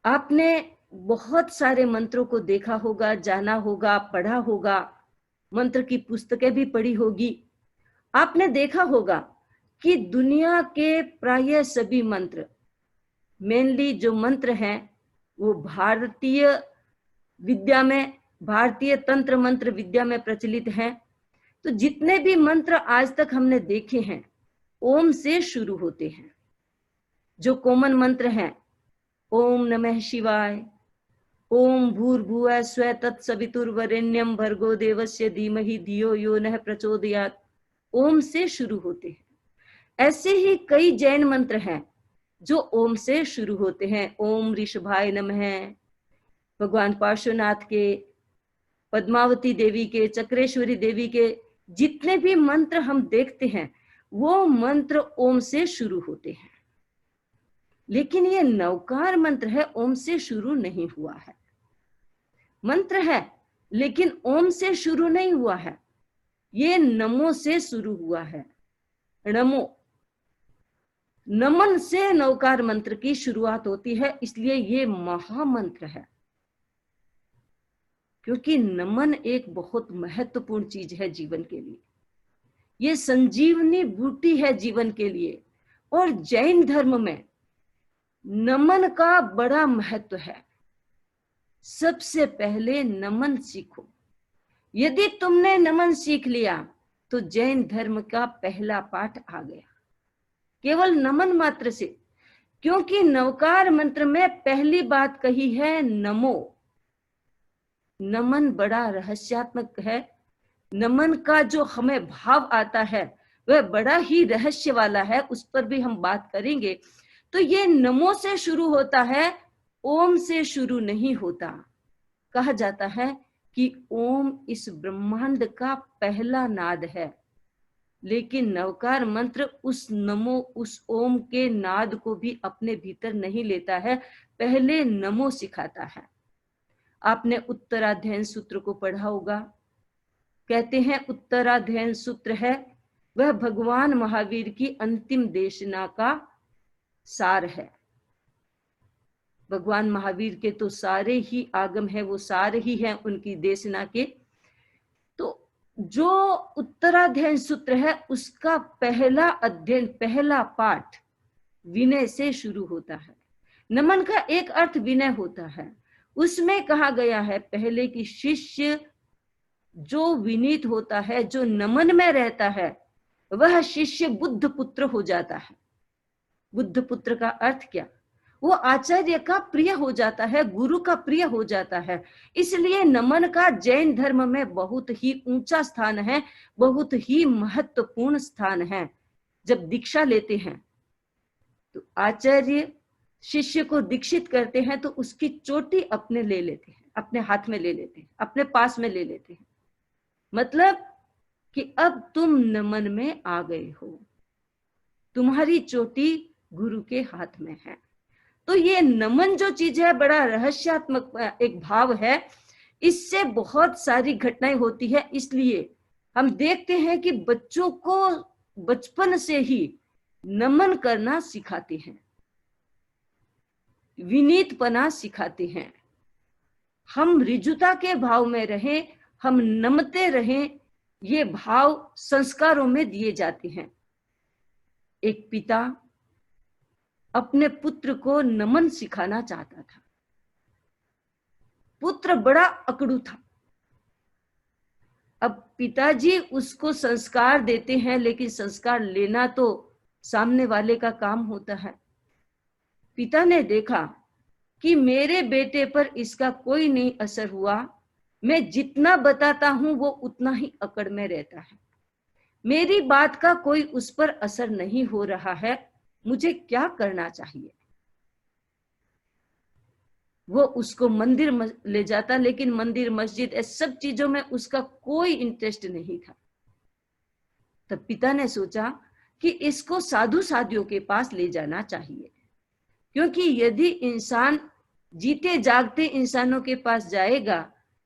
आपने बहुत सारे मंत्रों को देखा होगा, जाना होगा, पढ़ा होगा, मंत्र की पुस्तकें भी पढ़ी होगी। आपने देखा होगा कि दुनिया के प्राय सभी मंत्र, मेनली जो मंत्र हैं वो भारतीय विद्या में, भारतीय तंत्र मंत्र विद्या में प्रचलित हैं। तो जितने भी मंत्र आज तक हमने देखे हैं, ओम से शुरू होते हैं। जो कॉमन मंत्र हैं, ओम नमः शिवाय, ओम भूर्भुवः स्वः तत्सवितुर्वरेण्यं भर्गो देवस्य धीमहि धियो यो नः प्रचोदयात्, ओम से शुरू होते हैं। ऐसे ही कई जैन मंत्र हैं जो ओम से शुरू होते हैं। ओम ऋषभाय नमः, भगवान पार्श्वनाथ के, पद्मावती देवी के, चक्रेश्वरी देवी के, जितने भी मंत्र हम देखते हैं वो मंत्र ओम से शुरू होते हैं। लेकिन ये नवकार मंत्र है, ओम से शुरू नहीं हुआ है। मंत्र है लेकिन ओम से शुरू नहीं हुआ है, ये नमो से शुरू हुआ है। नमो, नमन से नवकार मंत्र की शुरुआत होती है, इसलिए ये महामंत्र है। क्योंकि नमन एक बहुत महत्वपूर्ण चीज है जीवन के लिए, ये संजीवनी बूटी है जीवन के लिए। और जैन धर्म में नमन का बड़ा महत्व है। सबसे पहले नमन सीखो। यदि तुमने नमन सीख लिया तो जैन धर्म का पहला पाठ आ गया, केवल नमन मात्र से। क्योंकि नवकार मंत्र में पहली बात कही है नमो। नमन बड़ा रहस्यात्मक है। नमन का जो हमें भाव आता है वह बड़ा ही रहस्य वाला है, उस पर भी हम बात करेंगे। तो ये नमो से शुरू होता है, ओम से शुरू नहीं होता। कहा जाता है कि ओम इस ब्रह्मांड का पहला नाद है, लेकिन नवकार मंत्र उस नमो, उस ओम के नाद को भी अपने भीतर नहीं लेता है, पहले नमो सिखाता है। आपने उत्तराध्ययन सूत्र को पढ़ा होगा। कहते हैं उत्तराध्ययन सूत्र है वह भगवान महावीर की अंतिम देशना का सार है। भगवान महावीर के तो सारे ही आगम है, वो सारे ही हैं उनकी देशना के। तो जो उत्तराध्ययन सूत्र है उसका पहला अध्ययन, पहला पाठ विनय से शुरू होता है। नमन का एक अर्थ विनय होता है। उसमें कहा गया है पहले कि शिष्य जो विनीत होता है, जो नमन में रहता है, वह शिष्य बुद्ध पुत्र हो जाता है। बुद्ध पुत्र का अर्थ क्या? वो आचार्य का प्रिय हो जाता है, गुरु का प्रिय हो जाता है। इसलिए नमन का जैन धर्म में बहुत ही ऊंचा स्थान है, बहुत ही महत्वपूर्ण स्थान है। जब दीक्षा लेते हैं तो आचार्य शिष्य को दीक्षित करते हैं तो उसकी चोटी अपने ले लेते हैं, अपने हाथ में ले लेते हैं, अपने पास में ले लेते हैं। मतलब कि अब तुम नमन में आ गए हो, तुम्हारी चोटी गुरु के हाथ में है। तो ये नमन जो चीज है बड़ा रहस्यात्मक एक भाव है, इससे बहुत सारी घटनाएं होती है। इसलिए हम देखते हैं कि बच्चों को बचपन से ही नमन करना सिखाते हैं, विनीतपना सिखाते हैं। हम रिजुता के भाव में रहें, हम नमते रहें, ये भाव संस्कारों में दिए जाते हैं। एक पिता अपने पुत्र को नमन सिखाना चाहता था। पुत्र बड़ा अकड़ू था। अब पिताजी उसको संस्कार देते हैं, लेकिन संस्कार लेना तो सामने वाले का काम होता है। पिता ने देखा कि मेरे बेटे पर इसका कोई नहीं असर हुआ, मैं जितना बताता हूं वो उतना ही अकड़ में रहता है, मेरी बात का कोई उस पर असर नहीं हो रहा है, मुझे क्या करना चाहिए? वो उसको मंदिर ले जाता, लेकिन मंदिर मस्जिद इस सब चीजों में उसका कोई इंटरेस्ट नहीं था। तब पिता ने सोचा कि इसको साधु साधियों के पास ले जाना चाहिए, क्योंकि यदि इंसान जीते जागते इंसानों के पास जाएगा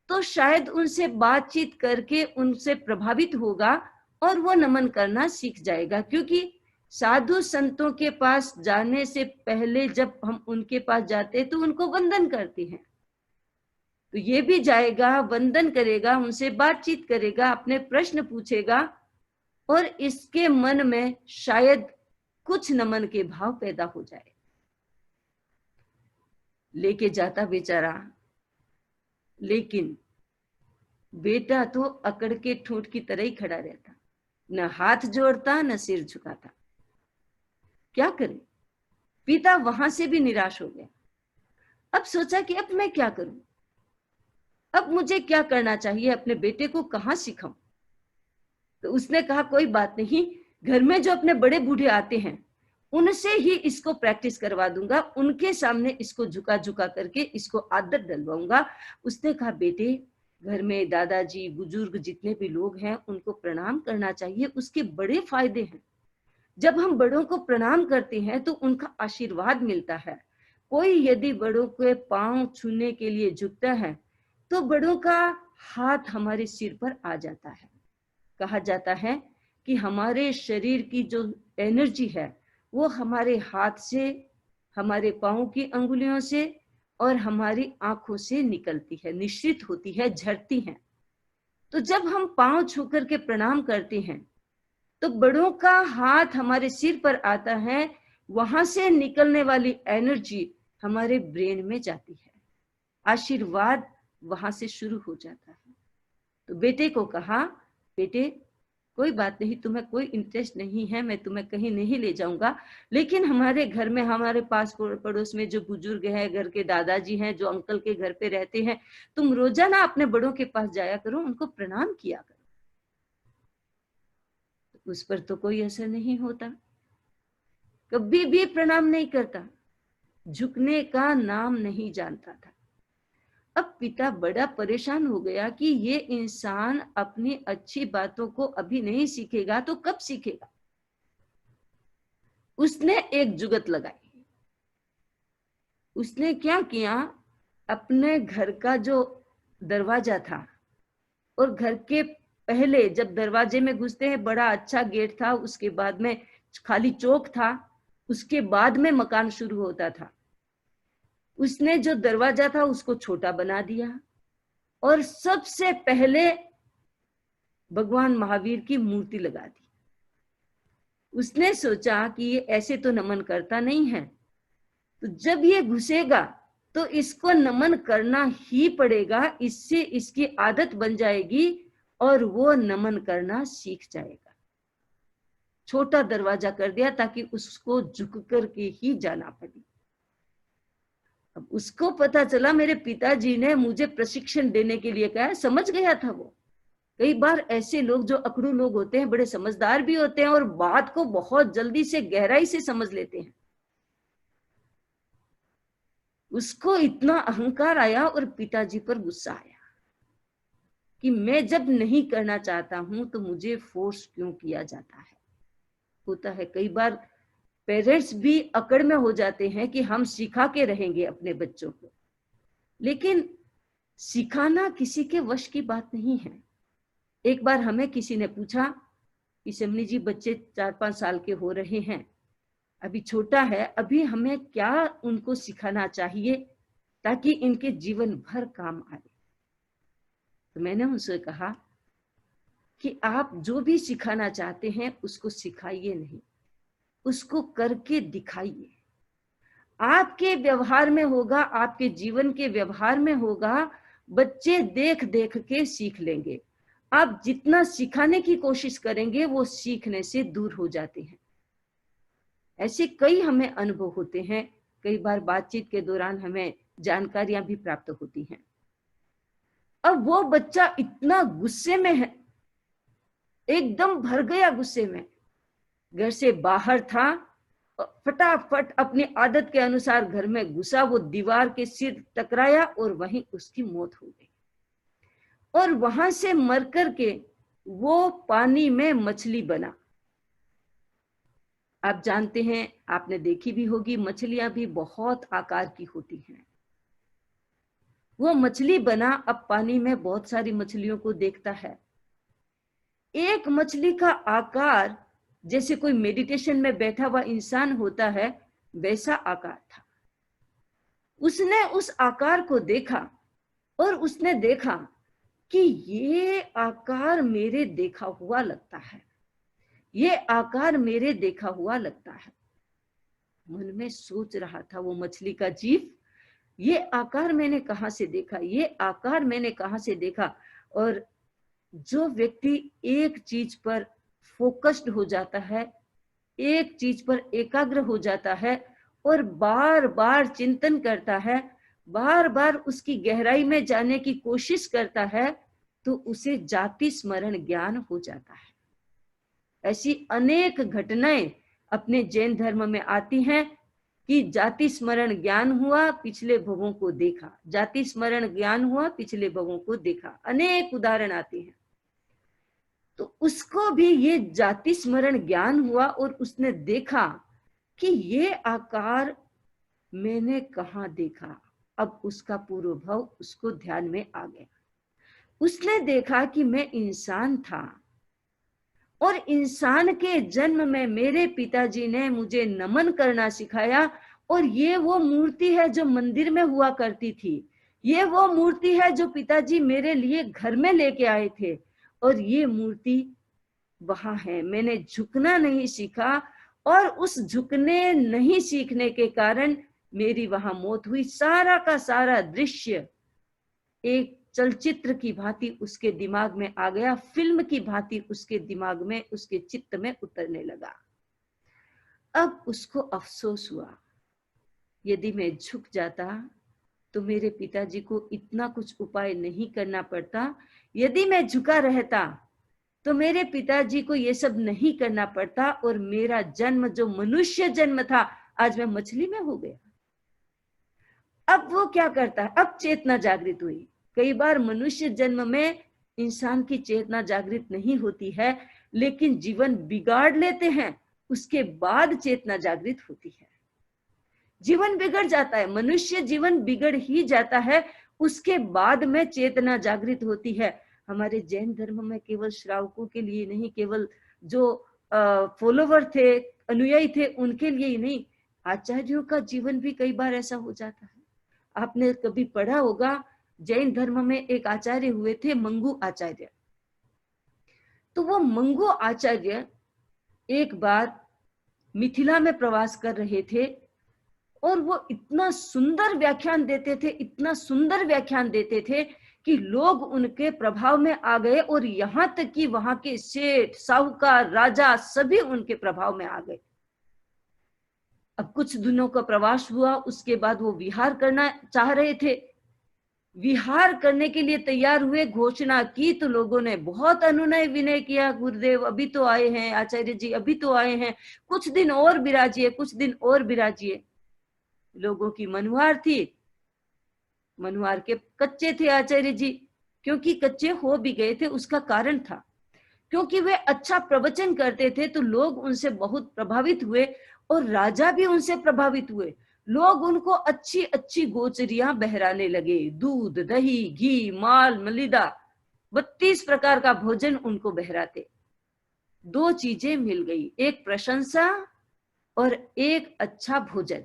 तो शायद उनसे बातचीत करके उनसे प्रभावित होगा और वो नमन करना सीख जाएगा। क्योंकि साधु संतों के पास जाने से पहले जब हम उनके पास जाते हैं तो उनको वंदन करते हैं, तो ये भी जाएगा, वंदन करेगा, उनसे बातचीत करेगा, अपने प्रश्न पूछेगा और इसके मन में शायद कुछ नमन के भाव पैदा हो जाए। लेके जाता बेचारा, लेकिन बेटा तो अकड़ के ठूंठ की तरह ही खड़ा रहता, न हाथ जोड़ता न सिर झुकाता। क्या करे? पिता वहां से भी निराश हो गया। अब सोचा कि अब मैं क्या करूं, अब मुझे क्या करना चाहिए, अपने बेटे को कहां सिखाऊं? तो उसने कहा कोई बात नहीं, घर में जो अपने बड़े बूढ़े आते हैं उनसे ही इसको प्रैक्टिस करवा दूंगा, उनके सामने इसको झुका झुका करके इसको आदत डलवाऊंगा। उसने कहा बेटे, घर में दादाजी बुजुर्ग जितने भी लोग हैं उनको प्रणाम करना चाहिए, उसके बड़े फायदे हैं। जब हम बड़ों को प्रणाम करते हैं तो उनका आशीर्वाद मिलता है। कोई यदि बड़ों के पांव छूने के लिए झुकता है तो बड़ों का हाथ हमारे सिर पर आ जाता है। कहा जाता है कि हमारे शरीर की जो एनर्जी है वो हमारे हाथ से, हमारे पांव की अंगुलियों से और हमारी आंखों से निकलती है, निश्चित होती है, झरती है। तो जब हम पांव छू करके प्रणाम करते हैं तो बड़ों का हाथ हमारे सिर पर आता है, वहां से निकलने वाली एनर्जी हमारे ब्रेन में जाती है, आशीर्वाद वहां से शुरू हो जाता है। तो बेटे को कहा बेटे कोई बात नहीं, तुम्हें कोई इंटरेस्ट नहीं है, मैं तुम्हें कहीं नहीं ले जाऊंगा, लेकिन हमारे घर में, हमारे पास पड़ोस में जो बुजुर्ग है, घर के दादाजी हैं, जो अंकल के घर पे रहते हैं, तुम रोजाना अपने बड़ों के पास जाया करो, उनको प्रणाम किया करो। उस पर तो कोई असर नहीं होता, कभी भी प्रणाम नहीं करता, झुकने का नाम नहीं जानता था। अब पिता बड़ा परेशान हो गया कि ये इंसान अपनी अच्छी बातों को अभी नहीं सीखेगा तो कब सीखेगा। उसने एक जुगत लगाई। उसने क्या किया, अपने घर का जो दरवाजा था और घर के पहले जब दरवाजे में घुसते हैं बड़ा अच्छा गेट था, उसके बाद में खाली चौक था, उसके बाद में मकान शुरू होता था। उसने जो दरवाजा था उसको छोटा बना दिया और सबसे पहले भगवान महावीर की मूर्ति लगा दी। उसने सोचा कि ये ऐसे तो नमन करता नहीं है, तो जब ये घुसेगा तो इसको नमन करना ही पड़ेगा, इससे इसकी आदत बन जाएगी और वो नमन करना सीख जाएगा। छोटा दरवाजा कर दिया ताकि उसको झुक करके ही जाना पड़े। अब उसको पता चला मेरे पिताजी ने मुझे प्रशिक्षण देने के लिए कहा, समझ गया था वो। कई बार ऐसे लोग जो अकड़ू लोग होते हैं बड़े समझदार भी होते हैं और बात को बहुत जल्दी से गहराई से समझ लेते हैं। उसको इतना अहंकार आया और पिताजी पर गुस्सा आया कि मैं जब नहीं करना चाहता हूं तो मुझे फोर्स क्यों किया जाता है। होता है कई बार पेरेंट्स भी अकड़ में हो जाते हैं कि हम सिखा के रहेंगे अपने बच्चों को, लेकिन सिखाना किसी के वश की बात नहीं है। एक बार हमें किसी ने पूछा कि शमनी जी, बच्चे 4-5 साल के हो रहे हैं, अभी छोटा है, अभी हमें क्या उनको सिखाना चाहिए ताकि इनके जीवन भर काम आए। तो मैंने उनसे कहा कि आप जो भी सिखाना चाहते हैं उसको सिखाइए नहीं, उसको करके दिखाइए। आपके व्यवहार में होगा, आपके जीवन के व्यवहार में होगा, बच्चे देख देख के सीख लेंगे। आप जितना सिखाने की कोशिश करेंगे वो सीखने से दूर हो जाते हैं। ऐसे कई हमें अनुभव होते हैं। कई बार बातचीत के दौरान हमें जानकारियां भी प्राप्त होती हैं। अब वो बच्चा इतना गुस्से में है, एकदम भर गया गुस्से में, घर से बाहर था, फटाफट अपनी आदत के अनुसार घर में घुसा, वो दीवार के सिर टकराया और वहीं उसकी मौत हो गई। और वहां से मर करके वो पानी में मछली बना। आप जानते हैं, आपने देखी भी होगी, मछलियां भी बहुत आकार की होती हैं। वो मछली बना, अब पानी में बहुत सारी मछलियों को देखता है। एक मछली का आकार जैसे कोई मेडिटेशन में बैठा हुआ इंसान होता है, वैसा आकार था। उसने उस आकार को देखा और उसने देखा कि ये आकार मेरे देखा हुआ लगता है, ये आकार मेरे देखा हुआ लगता है। मन में सोच रहा था वो मछली का जीव, ये आकार मैंने कहां से देखा, ये आकार मैंने कहां से देखा। और जो व्यक्ति एक चीज पर फोकस्ड हो जाता है, एक चीज पर एकाग्र हो जाता है और बार बार चिंतन करता है, बार बार उसकी गहराई में जाने की कोशिश करता है, तो उसे जाति स्मरण ज्ञान हो जाता है। ऐसी अनेक घटनाएं अपने जैन धर्म में आती हैं कि जाति स्मरण ज्ञान हुआ, पिछले भवों को देखा, जाति स्मरण ज्ञान हुआ, पिछले भवों को देखा। अनेक उदाहरण आते हैं। तो उसको भी ये जाति स्मरण ज्ञान हुआ और उसने देखा कि ये आकार मैंने कहाँ देखा। अब उसका पूर्व भाव उसको ध्यान में आ गया। उसने देखा कि मैं इंसान था और इंसान के जन्म में मेरे पिताजी ने मुझे नमन करना सिखाया, और ये वो मूर्ति है जो मंदिर में हुआ करती थी, ये वो मूर्ति है जो पिताजी मेरे लिए घर में लेके आए थे, और ये मूर्ति वहां है। मैंने झुकना नहीं सीखा और उस झुकने नहीं सीखने के कारण मेरी वहां मौत हुई। सारा का सारा दृश्य एक चलचित्र की भांति उसके दिमाग में आ गया, फिल्म की भांति उसके दिमाग में, उसके चित्त में उतरने लगा। अब उसको अफसोस हुआ, यदि मैं झुक जाता तो मेरे पिताजी को इतना कुछ उपाय नहीं करना पड़ता, यदि मैं झुका रहता तो मेरे पिताजी को ये सब नहीं करना पड़ता, और मेरा जन्म जो मनुष्य जन्म था आज मैं मछली में हो गया। अब वो क्या करता है, अब चेतना जागृत हुई। कई बार मनुष्य जन्म में इंसान की चेतना जागृत नहीं होती है, लेकिन जीवन बिगाड़ लेते हैं, उसके बाद चेतना जागृत होती है। जीवन बिगड़ जाता है, मनुष्य जीवन बिगड़ ही जाता है, उसके बाद में चेतना जागृत होती है। हमारे जैन धर्म में केवल श्रावकों के लिए नहीं, केवल जो फॉलोवर थे, अनुयायी थे, उनके लिए ही नहीं, आचार्यों का जीवन भी कई बार ऐसा हो जाता है। आपने कभी पढ़ा होगा, जैन धर्म में एक आचार्य हुए थे, मंगू आचार्य। तो वो मंगू आचार्य एक बार मिथिला में प्रवास कर रहे थे, और वो इतना सुंदर व्याख्यान देते थे, इतना सुंदर व्याख्यान देते थे कि लोग उनके प्रभाव में आ गए और यहां तक कि वहां के सेठ, साहूकार, राजा सभी उनके प्रभाव में आ गए। अब कुछ दिनों का प्रवास हुआ, उसके बाद वो विहार करना चाह रहे थे। विहार करने के लिए तैयार हुए, घोषणा की तो लोगों ने बहुत अनुनय विनय किया, गुरुदेव अभी तो आए हैं, आचार्य जी अभी तो आए हैं, कुछ दिन और विराजिए, कुछ दिन और विराजिए। लोगों की मनुहार थी, मनुहार के कच्चे थे आचार्य जी। क्योंकि कच्चे हो भी गए थे उसका कारण था, क्योंकि वे अच्छा प्रवचन करते थे तो लोग उनसे बहुत प्रभावित हुए और राजा भी उनसे प्रभावित हुए। लोग उनको अच्छी अच्छी गोचरियां बहराने लगे, दूध, दही, घी, माल, मलिदा, 32 प्रकार का भोजन उनको बहराते। दो चीजें मिल गई, एक प्रशंसा और एक अच्छा भोजन।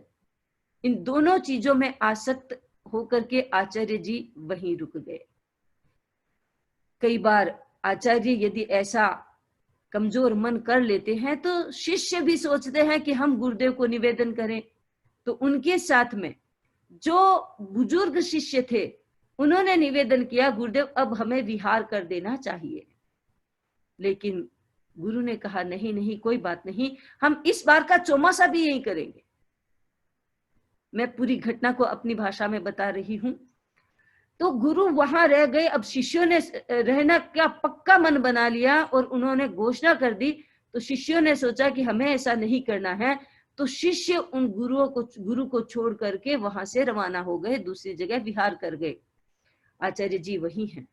इन दोनों चीजों में आसक्त होकर के आचार्य जी वहीं रुक गए। कई बार आचार्य यदि ऐसा कमजोर मन कर लेते हैं तो शिष्य भी सोचते हैं कि हम गुरुदेव को निवेदन करें। तो उनके साथ में जो बुजुर्ग शिष्य थे उन्होंने निवेदन किया, गुरुदेव अब हमें विहार कर देना चाहिए। लेकिन गुरु ने कहा नहीं नहीं, कोई बात नहीं, हम इस बार का चौमासा भी यही करेंगे। मैं पूरी घटना को अपनी भाषा में बता रही हूं। तो गुरु वहां रह गए। अब शिष्यों ने रहना क्या पक्का मन बना लिया और उन्होंने घोषणा कर दी। तो शिष्यों ने सोचा कि हमें ऐसा नहीं करना है, तो शिष्य उन गुरु को छोड़ करके वहां से रवाना हो गए, दूसरी जगह विहार कर गए। आचार्य जी वही हैं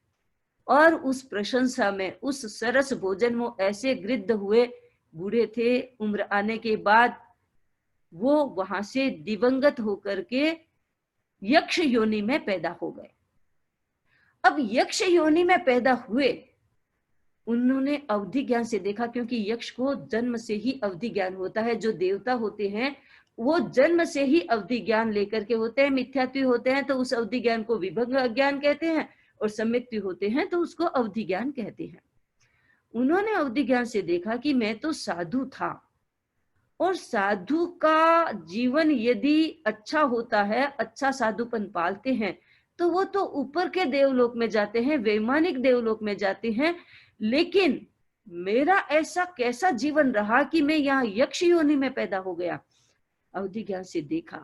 और उस प्रशंसा में, उस सरस भोजन में ऐसे गृद्ध हुए, बूढ़े थे, उम्र आने के बाद वो वहां से दिवंगत होकर के यक्ष योनि में पैदा हो गए। अब यक्ष योनि में पैदा हुए, उन्होंने अवधि ज्ञान से देखा, क्योंकि यक्ष को जन्म से ही अवधि ज्ञान होता है। जो देवता होते हैं वो जन्म से ही अवधि ज्ञान लेकर के होते हैं। मिथ्यात्व होते हैं तो उस अवधि ज्ञान को विभंग ज्ञान कहते हैं, और सम्यक्त्व होते हैं तो उसको अवधि ज्ञान कहते हैं। उन्होंने अवधि ज्ञान से देखा कि मैं तो साधु था, और साधु का जीवन यदि अच्छा होता है, अच्छा साधुपन पालते हैं, तो वो तो ऊपर के देवलोक में जाते हैं, वैमानिक देवलोक में जाते हैं। लेकिन मेरा ऐसा कैसा जीवन रहा कि मैं यहाँ यक्ष योनि में पैदा हो गया। अवधि ज्ञान से देखा,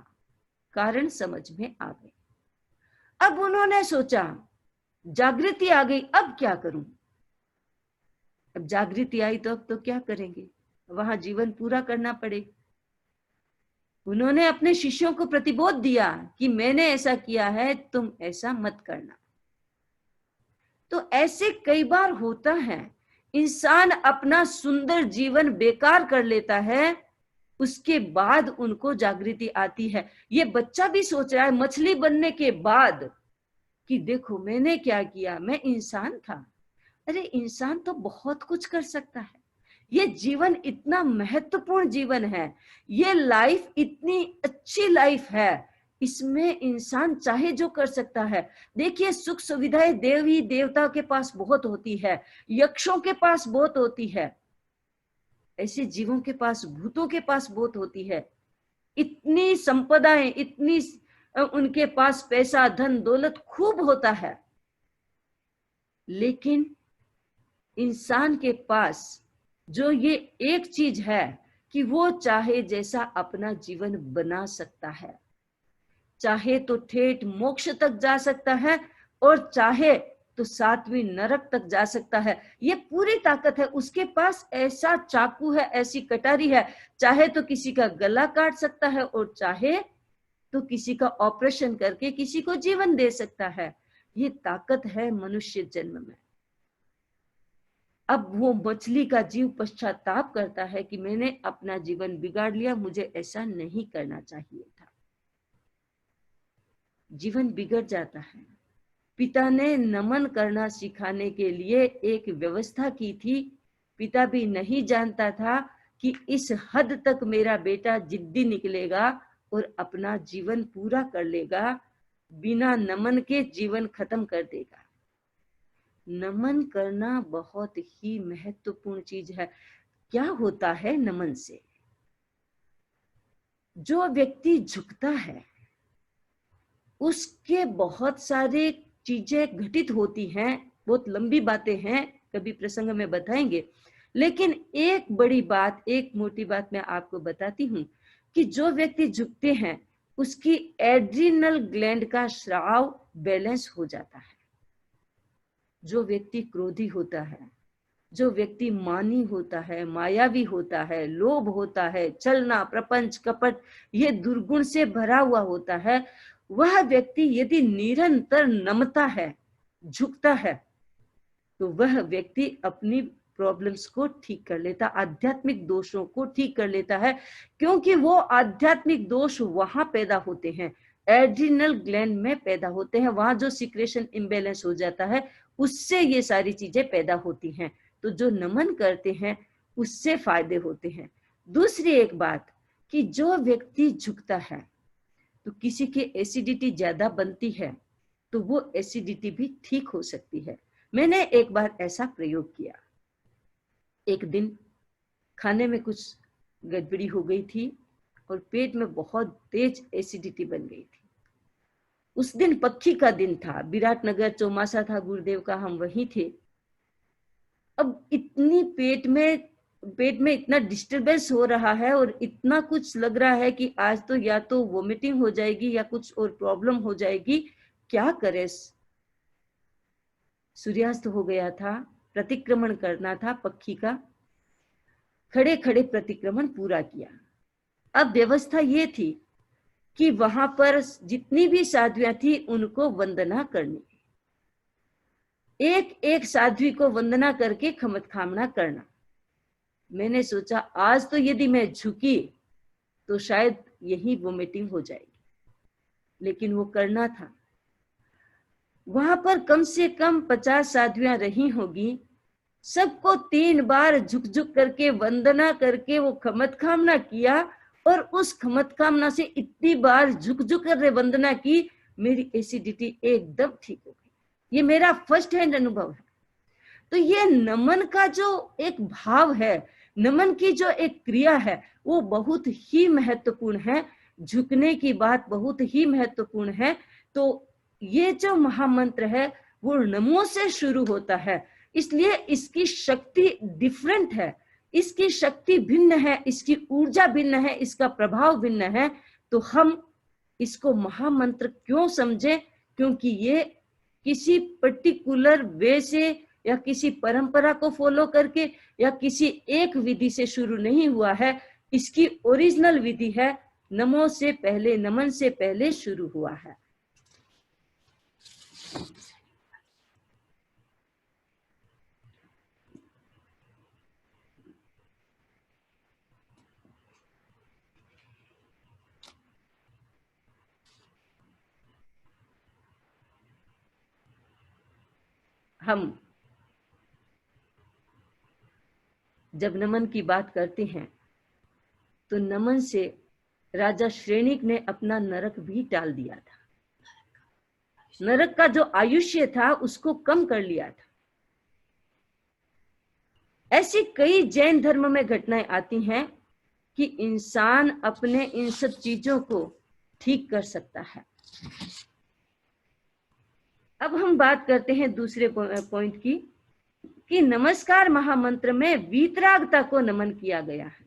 कारण समझ में आ गए। अब उन्होंने सोचा, जागृति आ गई, अब क्या करूं। अब जागृति आई तो अब तो क्या करेंगे, वहां जीवन पूरा करना पड़ेगा। उन्होंने अपने शिष्यों को प्रतिबोध दिया कि मैंने ऐसा किया है, तुम ऐसा मत करना। तो ऐसे कई बार होता है, इंसान अपना सुंदर जीवन बेकार कर लेता है, उसके बाद उनको जागृति आती है। ये बच्चा भी सोच रहा है मछली बनने के बाद कि देखो मैंने क्या किया, मैं इंसान था। अरे इंसान तो बहुत कुछ कर सकता है। ये जीवन इतना महत्वपूर्ण जीवन है, ये लाइफ इतनी अच्छी लाइफ है, इसमें इंसान चाहे जो कर सकता है। देखिए सुख सुविधाएं देवी देवता के पास बहुत होती है, यक्षों के पास बहुत होती है, ऐसे जीवों के पास, भूतों के पास बहुत होती है। इतनी संपदाएं, इतनी उनके पास पैसा, धन, दौलत खूब होता है। लेकिन इंसान के पास जो ये एक चीज है कि वो चाहे जैसा अपना जीवन बना सकता है, चाहे तो ठेठ मोक्ष तक जा सकता है और चाहे तो 7वीं नरक तक जा सकता है। ये पूरी ताकत है उसके पास। ऐसा चाकू है, ऐसी कटारी है, चाहे तो किसी का गला काट सकता है और चाहे तो किसी का ऑपरेशन करके किसी को जीवन दे सकता है। ये ताकत है मनुष्य जन्म में। अब वो मछली का जीव पश्चाताप करता है कि मैंने अपना जीवन बिगाड़ लिया, मुझे ऐसा नहीं करना चाहिए था। जीवन बिगड़ जाता है। पिता ने नमन करना सिखाने के लिए एक व्यवस्था की थी। पिता भी नहीं जानता था कि इस हद तक मेरा बेटा जिद्दी निकलेगा और अपना जीवन पूरा कर लेगा, बिना नमन के जीवन खत्म कर देगा। नमन करना बहुत ही महत्वपूर्ण चीज है। क्या होता है नमन से? जो व्यक्ति झुकता है उसके बहुत सारे चीजें घटित होती हैं, बहुत लंबी बातें हैं, कभी प्रसंग में बताएंगे, लेकिन एक बड़ी बात, एक मोटी बात मैं आपको बताती हूँ कि जो व्यक्ति झुकते हैं उसकी एड्रिनल ग्लैंड का स्राव बैलेंस हो जाता है। जो व्यक्ति क्रोधी होता है, जो व्यक्ति मानी होता है, मायावी होता है, लोभ होता है, छलना, प्रपंच, कपट, ये दुर्गुण से भरा हुआ होता है, वह व्यक्ति यदि निरंतर नमता है, झुकता है, तो वह व्यक्ति अपनी प्रॉब्लम्स को ठीक कर लेता, आध्यात्मिक दोषों को ठीक कर लेता है, क्योंकि वो आध्यात्मिक दोष वहां पैदा होते हैं, एड्रिनल ग्लैंड में पैदा होते हैं, वहां जो सिक्रेशन इम्बैलेंस हो जाता है उससे ये सारी चीजें पैदा होती हैं। तो जो नमन करते हैं उससे फायदे होते हैं। दूसरी एक बात कि जो व्यक्ति झुकता है तो किसी की एसिडिटी ज्यादा बनती है तो वो एसिडिटी भी ठीक हो सकती है। मैंने एक बार ऐसा प्रयोग किया। एक दिन खाने में कुछ गड़बड़ी हो गई थी और पेट में बहुत तेज एसिडिटी बन गई थी। उस दिन पक्खी का दिन था, विराटनगर चौमासा था गुरुदेव का, हम वहीं थे। अब इतनी पेट में इतना डिस्टरबेंस हो रहा है और इतना कुछ लग रहा है कि आज तो या तो वोमिटिंग हो जाएगी या कुछ और प्रॉब्लम हो जाएगी, क्या करे। सूर्यास्त हो गया था, प्रतिक्रमण करना था पक्षी का, खड़े खड़े प्रतिक्रमण पूरा किया। अब व्यवस्था ये थी कि वहां पर जितनी भी साध्वियां थी उनको वंदना करनी, एक एक साध्वी को वंदना करके खमत खामना करना। मैंने सोचा आज तो यदि मैं झुकी तो शायद यही वोमिटिंग हो जाएगी, लेकिन वो करना था। वहां पर कम से कम 50 साध्वियां रही होगी, सबको 3 बार झुक झुक करके वंदना करके वो खमत खामना किया और उस खमत कामना से इतनी बार झुक झुक कर वंदना की, मेरी एसिडिटी एकदम ठीक हो गई। ये मेरा फर्स्ट हैंड अनुभव है। तो ये नमन का जो एक भाव है, नमन की जो एक क्रिया है, वो बहुत ही महत्वपूर्ण है। झुकने की बात बहुत ही महत्वपूर्ण है। तो ये जो महामंत्र है वो नमो से शुरू होता है, इसलिए इसकी शक्ति डिफरेंट है, इसकी शक्ति भिन्न है, इसकी ऊर्जा भिन्न है, इसका प्रभाव भिन्न है। तो हम इसको महामंत्र क्यों समझे? क्योंकि ये किसी पर्टिकुलर वे से या किसी परंपरा को फॉलो करके या किसी एक विधि से शुरू नहीं हुआ है। इसकी ओरिजिनल विधि है नमो से पहले, नमन से पहले शुरू हुआ है। हम जब नमन की बात करते हैं तो नमन से राजा श्रेणिक ने अपना नरक भी टाल दिया था। नरक का जो आयुष्य था उसको कम कर लिया था। ऐसी कई जैन धर्म में घटनाएं आती हैं कि इंसान अपने इन सब चीजों को ठीक कर सकता है। अब हम बात करते हैं दूसरे पॉइंट की कि नमस्कार महामंत्र में वीतरागता को नमन किया गया है,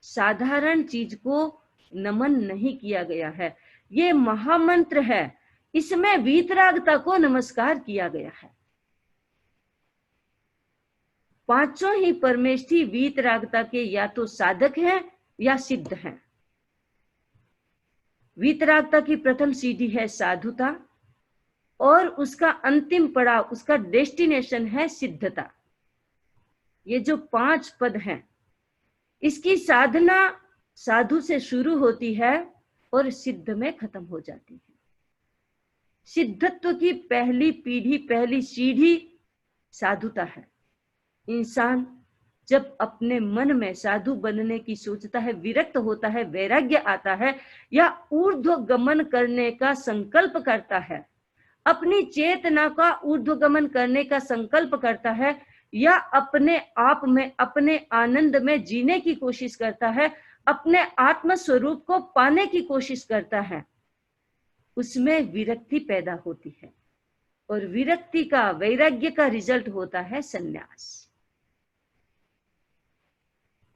साधारण चीज को नमन नहीं किया गया है। ये महामंत्र है, इसमें वीतरागता को नमस्कार किया गया है। पांचों ही परमेष्ठी वीतरागता के या तो साधक हैं या सिद्ध हैं। वीतरागता की प्रथम सीढ़ी है साधुता और उसका अंतिम पड़ाव, उसका डेस्टिनेशन है सिद्धता। ये जो 5 पद हैं, इसकी साधना साधु से शुरू होती है और सिद्ध में खत्म हो जाती है। सिद्धत्व की पहली पीढ़ी, पहली सीढ़ी साधुता है। इंसान जब अपने मन में साधु बनने की सोचता है, विरक्त होता है, वैराग्य आता है या ऊर्ध्वगमन करने का संकल्प करता है, अपनी चेतना का ऊर्ध्वगमन करने का संकल्प करता है या अपने आप में, अपने आनंद में जीने की कोशिश करता है, अपने आत्म स्वरूप को पाने की कोशिश करता है, उसमें विरक्ति पैदा होती है। और विरक्ति का, वैराग्य का रिजल्ट होता है संन्यास।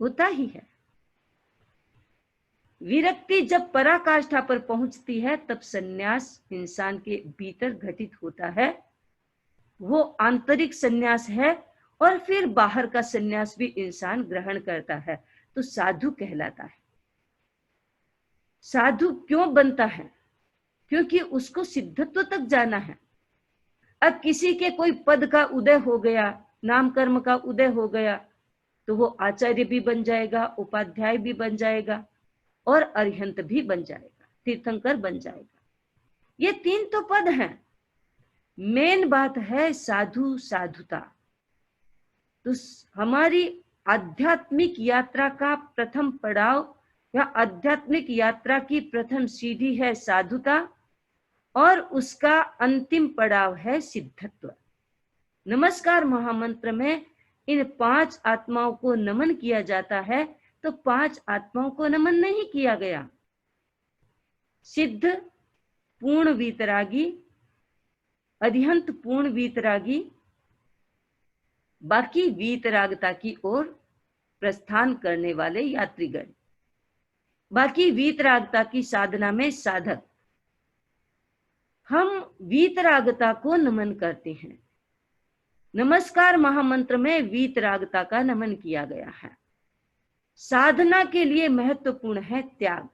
होता ही है। विरक्ति जब पराकाष्ठा पर पहुंचती है तब संन्यास इंसान के भीतर घटित होता है। वो आंतरिक संन्यास है और फिर बाहर का संन्यास भी इंसान ग्रहण करता है तो साधु कहलाता है। साधु क्यों बनता है? क्योंकि उसको सिद्धत्व तक जाना है। अब किसी के कोई पद का उदय हो गया, नाम कर्म का उदय हो गया, तो वो आचार्य भी बन जाएगा, उपाध्याय भी बन जाएगा और अरिहंत भी बन जाएगा, तीर्थंकर बन जाएगा। ये 3 तो पद हैं। मेन बात है साधु साधुता। तो हमारी आध्यात्मिक यात्रा का प्रथम पड़ाव या आध्यात्मिक यात्रा की प्रथम सीढ़ी है साधुता और उसका अंतिम पड़ाव है सिद्धत्व। नमस्कार महामंत्र में इन 5 आत्माओं को नमन किया जाता है तो 5 आत्माओं को नमन नहीं किया गया। सिद्ध पूर्ण वीतरागी, अरिहंत पूर्ण वीतरागी, बाकी वीतरागता की ओर प्रस्थान करने वाले यात्रीगण, बाकी वीतरागता की साधना में साधक। हम वीतरागता को नमन करते हैं। नमस्कार महामंत्र में वीतरागता का नमन किया गया है। साधना के लिए महत्वपूर्ण है त्याग।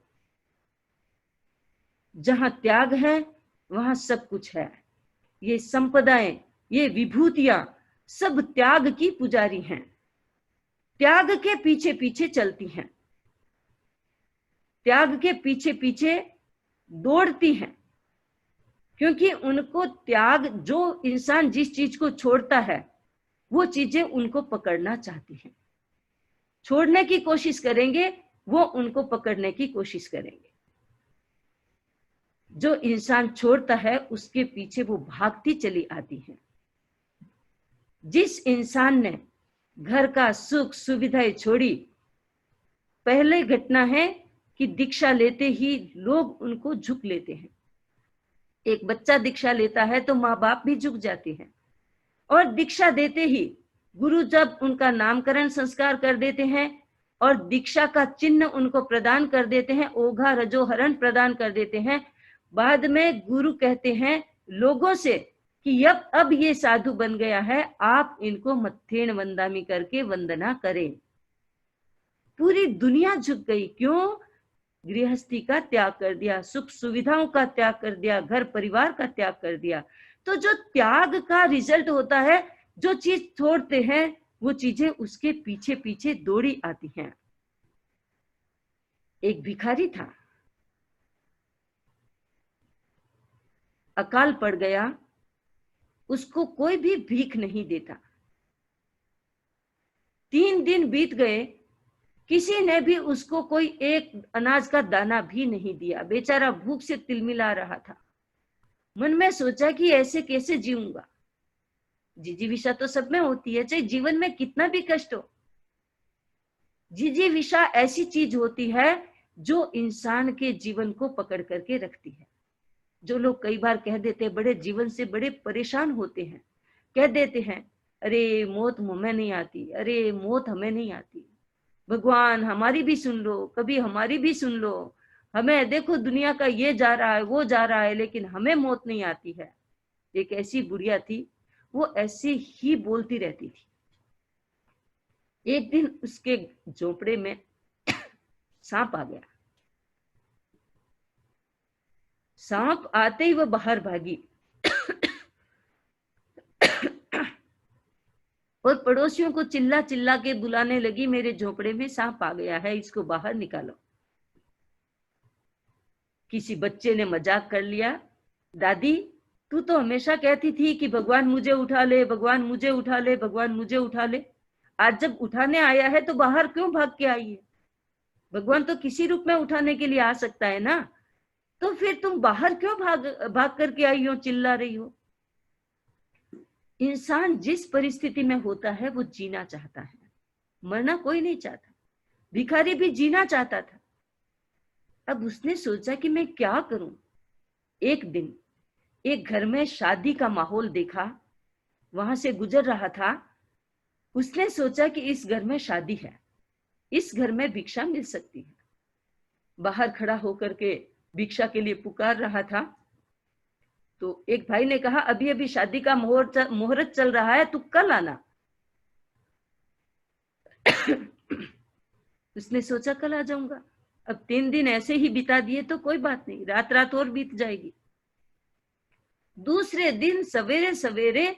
जहां त्याग है वहां सब कुछ है। ये संपदाएं, ये विभूतियां सब त्याग की पुजारी हैं, त्याग के पीछे पीछे चलती हैं, त्याग के पीछे पीछे दौड़ती हैं, क्योंकि उनको त्याग, जो इंसान जिस चीज को छोड़ता है वो चीजें उनको पकड़ना चाहती हैं। छोड़ने की कोशिश करेंगे वो उनको पकड़ने की कोशिश करेंगे। जो इंसान छोड़ता है उसके पीछे वो भागती चली आती है। जिस इंसान ने घर का सुख सुविधाएं छोड़ी, पहले घटना है कि दीक्षा लेते ही लोग उनको झुक लेते हैं। एक बच्चा दीक्षा लेता है तो माँ बाप भी झुक जाते हैं, और दीक्षा देते ही गुरु जब उनका नामकरण संस्कार कर देते हैं और दीक्षा का चिन्ह उनको प्रदान कर देते हैं, ओघा रजोहरण प्रदान कर देते हैं, बाद में गुरु कहते हैं लोगों से कि अब ये साधु बन गया है, आप इनको मत्थेण वंदामी करके वंदना करें। पूरी दुनिया झुक गई। क्यों? गृहस्थी का त्याग कर दिया, सुख सुविधाओं का त्याग कर दिया, घर परिवार का त्याग कर दिया। तो जो त्याग का रिजल्ट होता है, जो चीज छोड़ते हैं वो चीजें उसके पीछे पीछे दौड़ी आती हैं। एक भिखारी था, अकाल पड़ गया, उसको कोई भी भीख नहीं देता। 3 दिन बीत गए, किसी ने भी उसको कोई एक अनाज का दाना भी नहीं दिया। बेचारा भूख से तिलमिला रहा था। मन में सोचा कि ऐसे कैसे जीऊंगा। जिजीविषा तो सब में होती है, चाहे जीवन में कितना भी कष्ट हो। जिजीविषा ऐसी चीज होती है जो इंसान के जीवन को पकड़ करके रखती है। जो लोग कई बार कह देते हैं, बड़े जीवन से बड़े परेशान होते हैं, कह देते हैं अरे मौत हमें नहीं आती, अरे मौत हमें नहीं आती, भगवान हमारी भी सुन लो, कभी हमारी भी सुन लो, हमें देखो दुनिया का ये जा रहा है वो जा रहा है लेकिन हमें मौत नहीं आती है। एक ऐसी बुढ़िया थी, वो ऐसे ही बोलती रहती थी। एक दिन उसके झोपड़े में सांप आ गया। सांप आते ही वो बाहर भागी और पड़ोसियों को चिल्ला चिल्ला के बुलाने लगी, मेरे झोपड़े में सांप आ गया है, इसको बाहर निकालो। किसी बच्चे ने मजाक कर लिया, दादी तू तो हमेशा कहती थी कि भगवान मुझे उठा ले, भगवान मुझे उठा ले, भगवान मुझे उठा ले। आज जब उठाने आया है तो बाहर क्यों भाग के आई है? भगवान तो किसी रूप में उठाने के लिए आ सकता है ना, तो फिर तुम बाहर क्यों भाग करके आई हो, चिल्ला रही हो? इंसान जिस परिस्थिति में होता है वो जीना चाहता है, मरना कोई नहीं चाहता। भिखारी भी जीना चाहता था। अब उसने सोचा कि मैं क्या करूं। एक दिन एक घर में शादी का माहौल देखा, वहां से गुजर रहा था। उसने सोचा कि इस घर में शादी है, इस घर में भिक्षा मिल सकती है। बाहर खड़ा होकर के भिक्षा के लिए पुकार रहा था। तो एक भाई ने कहा, अभी अभी शादी का मुहूर्त चल रहा है, तू कल आना। उसने सोचा कल आ जाऊंगा। अब 3 दिन ऐसे ही बिता दिए तो कोई बात नहीं, रात रात और बीत जाएगी। दूसरे दिन सवेरे सवेरे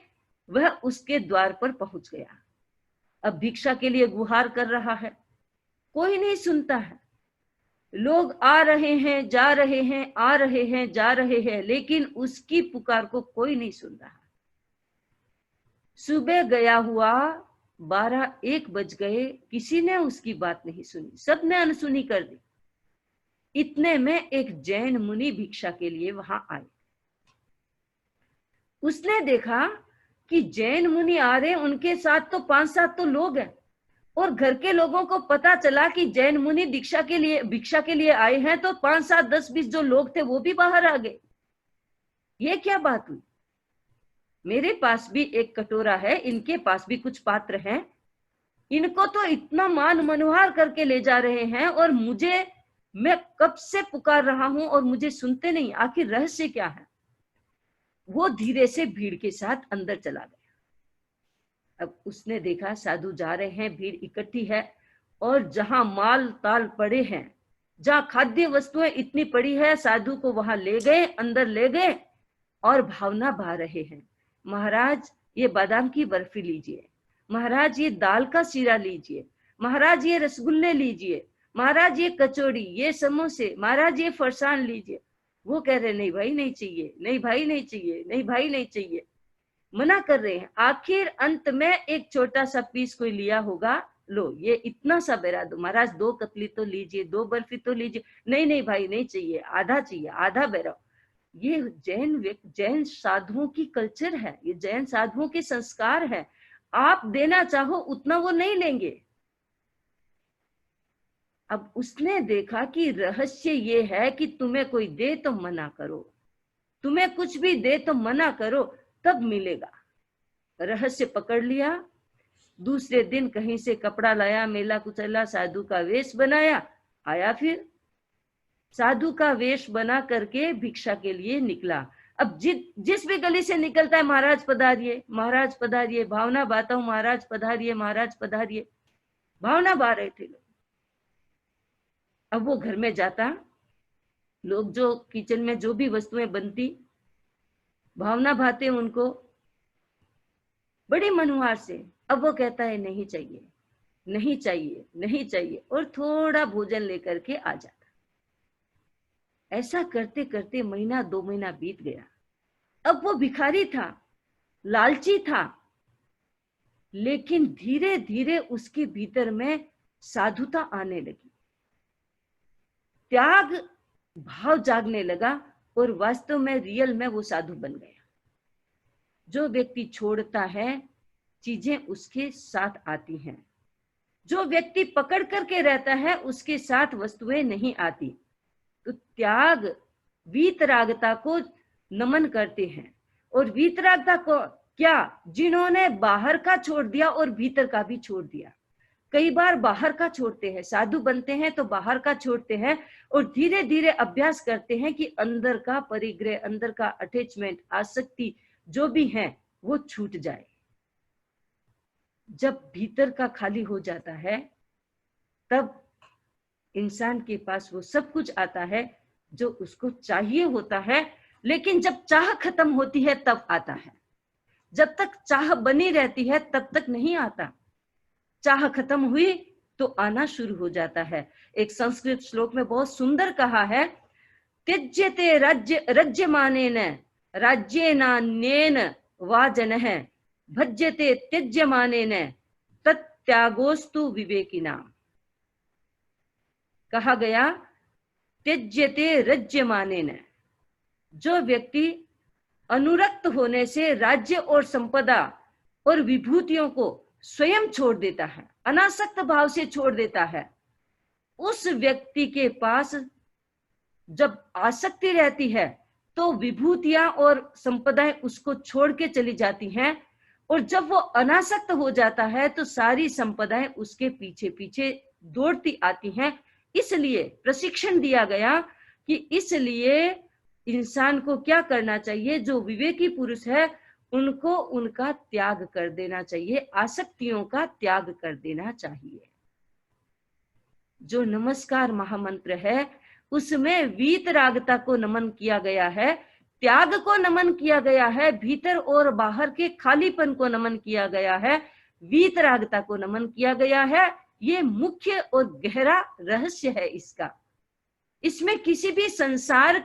वह उसके द्वार पर पहुंच गया। अब भिक्षा के लिए गुहार कर रहा है, कोई नहीं सुनता है। लोग आ रहे हैं, जा रहे हैं, आ रहे हैं, जा रहे हैं, लेकिन उसकी पुकार को कोई नहीं सुन रहा। सुबह गया हुआ 12-1 बज गए, किसी ने उसकी बात नहीं सुनी, सबने अनसुनी कर दी। इतने में एक जैन मुनि भिक्षा के लिए वहां आए। उसने देखा कि जैन मुनि आ रहे, उनके साथ तो 5-7 तो लोग हैं, और घर के लोगों को पता चला कि जैन मुनि भिक्षा के लिए आए हैं, तो 5-7, 10-20 जो लोग थे वो भी बाहर आ गए। ये क्या बात हुई? मेरे पास भी एक कटोरा है, इनके पास भी कुछ पात्र हैं, इनको तो इतना मान मनोहार करके ले जा रहे हैं, और मैं कब से पुकार रहा हूं और मुझे सुनते नहीं, आखिर रहस्य क्या है? वो धीरे से भीड़ के साथ अंदर चला गया। अब उसने देखा साधु जा रहे हैं, भीड़ इकट्ठी है, और जहां माल ताल पड़े हैं, जहां खाद्य वस्तुएं इतनी पड़ी है, साधु को वहां ले गए, अंदर ले गए और भावना भा रहे हैं। महाराज ये बादाम की बर्फी लीजिए, महाराज ये दाल का सीरा लीजिए, महाराज ये रसगुल्ले लीजिए, महाराज ये कचौड़ी, ये समोसे, महाराज ये फरसान लीजिए। वो कह रहे नहीं भाई नहीं चाहिए, नहीं भाई नहीं चाहिए, नहीं भाई नहीं चाहिए, मना कर रहे हैं। आखिर अंत में एक छोटा सा पीस कोई लिया होगा, लो ये इतना सा बेरा दो, महाराज 2 कतली तो लीजिए, 2 बर्फी तो लीजिए, नहीं नहीं भाई नहीं चाहिए, आधा चाहिए, आधा बेरा। ये जैन साधुओं की कल्चर है, ये जैन साधुओं के संस्कार है। आप देना चाहो उतना वो नहीं लेंगे। अब उसने देखा कि रहस्य ये है कि तुम्हें कोई दे तो मना करो, तुम्हें कुछ भी दे तो मना करो, तब मिलेगा। रहस्य पकड़ लिया। दूसरे दिन कहीं से कपड़ा लाया, मेला कुचला, साधु का वेश बनाया, आया, फिर साधु का वेश बना करके भिक्षा के लिए निकला। अब जिस भी गली से निकलता है, महाराज पधारिए, महाराज पधारिए, भावना बाता हूं, महाराज पधारिए, महाराज पधारिए, भावना बा रहे थे लोग। अब वो घर में जाता, लोग जो किचन में जो भी वस्तुएं बनती, भावना भाते उनको बड़ी मनुहार से। अब वो कहता है नहीं चाहिए, नहीं चाहिए, नहीं चाहिए, और थोड़ा भोजन लेकर के आ जाता। ऐसा करते करते महीना 2 महीना बीत गया। अब वो भिखारी था, लालची था, लेकिन धीरे धीरे उसके भीतर में साधुता आने लगी, त्याग भाव जागने लगा, और वास्तव में रियल में वो साधु बन गया। जो व्यक्ति छोड़ता है, चीजें उसके साथ आती हैं। जो व्यक्ति पकड़ करके रहता है, उसके साथ वस्तुएं नहीं आती। तो त्याग वीतरागता को नमन करते हैं। और वीतरागता को क्या, जिन्होंने बाहर का छोड़ दिया और भीतर का भी छोड़ दिया। कई बार बाहर का छोड़ते हैं, साधु बनते हैं तो बाहर का छोड़ते हैं, और धीरे धीरे अभ्यास करते हैं कि अंदर का परिग्रह, अंदर का अटैचमेंट, आसक्ति जो भी है वो छूट जाए। जब भीतर का खाली हो जाता है, तब इंसान के पास वो सब कुछ आता है जो उसको चाहिए होता है। लेकिन जब चाह खत्म होती है तब आता है। जब तक चाह बनी रहती है तब तक नहीं आता। चाह खत्म हुई तो आना शुरू हो जाता है। एक संस्कृत श्लोक में बहुत सुंदर कहा है, त्यज्यते रज्यमानेन राज्येनान्येन वा जनः भज्यते त्यज्यमानेन तत्त्यागोस्तु विवेकिनाम। कहा गया त्यज्यते रज्यमानेन, जो व्यक्ति अनुरक्त होने से राज्य और संपदा और विभूतियों को स्वयं छोड़ देता है, अनासक्त भाव से छोड़ देता है, उस व्यक्ति के पास जब आसक्ति रहती है तो विभूतियां और संपदाएं उसको छोड़ के चली जाती हैं, और जब वो अनासक्त हो जाता है तो सारी संपदाएं उसके पीछे पीछे दौड़ती आती हैं। इसलिए प्रशिक्षण दिया गया कि इसलिए इंसान को क्या करना चाहिए, जो विवेकी पुरुष है उनको उनका त्याग कर देना चाहिए, आसक्तियों का त्याग कर देना चाहिए। जो नमस्कार महामंत्र है उसमें वीतरागता को नमन किया गया है, त्याग को नमन किया गया है, भीतर और बाहर के खालीपन को नमन किया गया है, वीतरागता को नमन किया गया है। ये मुख्य और गहरा रहस्य है इसका। इसमें किसी भी संसार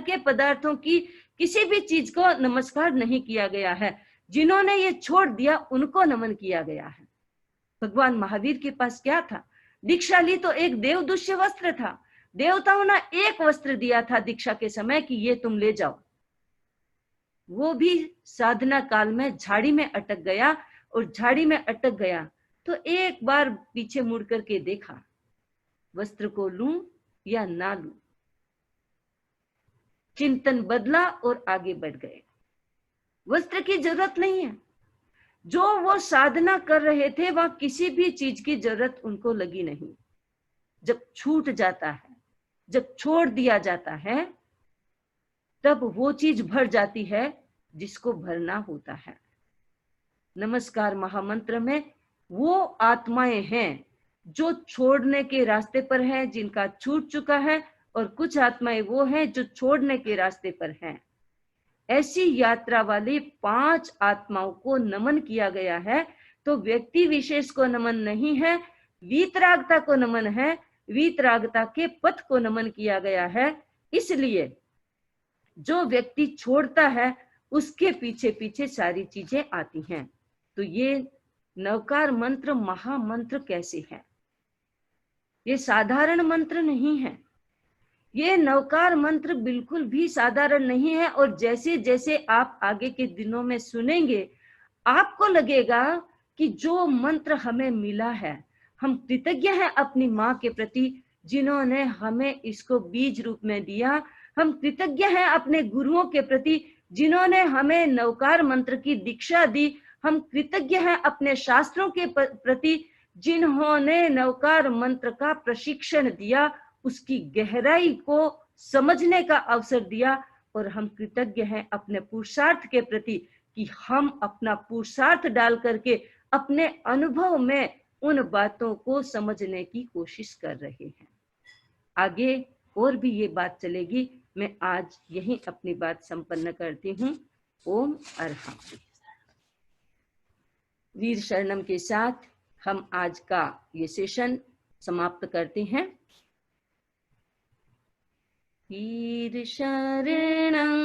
के पदार्थों की किसी भी चीज को नमस्कार नहीं किया गया है। जिन्होंने ये छोड़ दिया उनको नमन किया गया है। भगवान महावीर के पास क्या था? दीक्षा ली तो एक देवदुष्य वस्त्र था। देवताओं ने एक वस्त्र दिया था दीक्षा के समय कि ये तुम ले जाओ। वो भी साधना काल में झाड़ी में अटक गया, और झाड़ी में अटक गया तो एक बार पीछे मुड़ करके देखा, वस्त्र को लूं या ना लूं। चिंतन बदला और आगे बढ़ गए। वस्त्र की जरूरत नहीं है। जो वो साधना कर रहे थे वहां किसी भी चीज की जरूरत उनको लगी नहीं। जब छूट जाता है, जब छोड़ दिया जाता है, तब वो चीज भर जाती है जिसको भरना होता है। नमस्कार महामंत्र में वो आत्माएं हैं जो छोड़ने के रास्ते पर हैं, जिनका छूट चुका है, और कुछ आत्माएं वो हैं जो छोड़ने के रास्ते पर हैं। ऐसी यात्रा वाली 5 आत्माओं को नमन किया गया है। तो व्यक्ति विशेष को नमन नहीं है, वीतरागता को नमन है, वीतरागता के पथ को नमन किया गया है। इसलिए जो व्यक्ति छोड़ता है उसके पीछे पीछे सारी चीजें आती हैं। तो ये नवकार मंत्र महामंत्र कैसे है? ये साधारण मंत्र नहीं है। ये नवकार मंत्र बिल्कुल भी साधारण नहीं है। और जैसे जैसे आप आगे के दिनों में सुनेंगे, आपको लगेगा कि जो मंत्र हमें मिला है, हम कृतज्ञ हैं अपनी माँ के प्रति जिन्होंने हमें इसको बीज रूप में दिया। हम कृतज्ञ हैं अपने गुरुओं के प्रति जिन्होंने हमें नवकार मंत्र की दीक्षा दी। हम कृतज्ञ हैं अपने शास्त्रों के प्रति जिन्होंने नवकार मंत्र का प्रशिक्षण दिया, उसकी गहराई को समझने का अवसर दिया। और हम कृतज्ञ हैं अपने पुरुषार्थ के प्रति कि हम अपना पुरुषार्थ डाल करके अपने अनुभव में उन बातों को समझने की कोशिश कर रहे हैं। आगे और भी ये बात चलेगी। मैं आज यहीं अपनी बात संपन्न करती हूँ। ओम अरहम। वीर शरणम के साथ हम आज का ये सेशन समाप्त करते हैं। वीर शरणं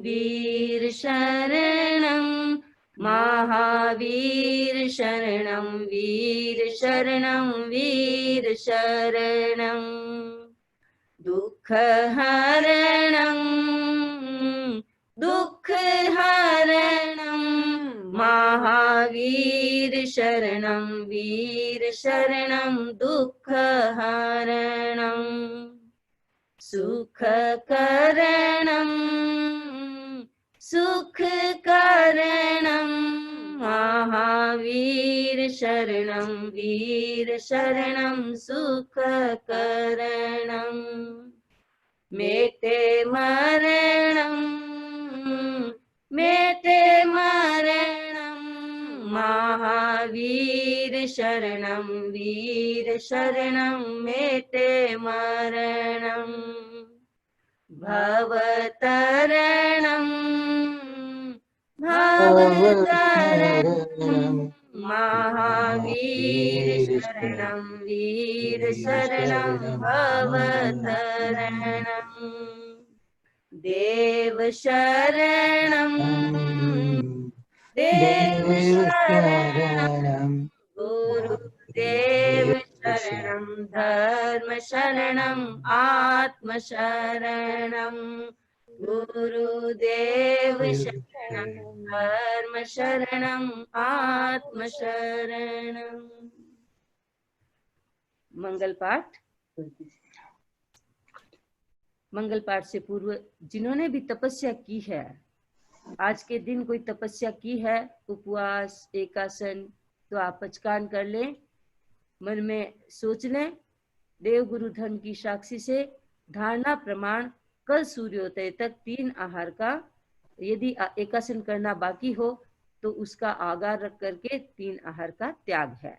वीर शरणं महावीर शरणं वीर शरणं वीर शरणं दुःख हरणं दुःख हरणं महावीर शरणं वीर शरणं दुःख हरणं सुख करणं सुख करणं महावीर शरणं वीर शरणं सुख करणं मेटे मरणं मेटे मरणं महावीर शरणं वीर शरणं मेटे मरणं भवतरणं भवतरणं महावीर शरणं वीर शरणं भवतरणं देव शरणं देव शरणं गुरुदेव शरणं धर्म शरणं आत्म शरणं गुरुदेव शरणं धर्म शरणं आत्म शरणं। मंगल पाठ। मंगल पाठ से पूर्व जिन्होंने भी तपस्या की है, आज के दिन कोई तपस्या की है, उपवास, एकासन, तो आप पचकान कर लें, मन में सोच लें, देव गुरु धर्म की साक्षी से धारणा प्रमाण कल सूर्योदय तक 3 आहार का, यदि एकासन करना बाकी हो तो उसका आगार रख करके 3 आहार का त्याग है।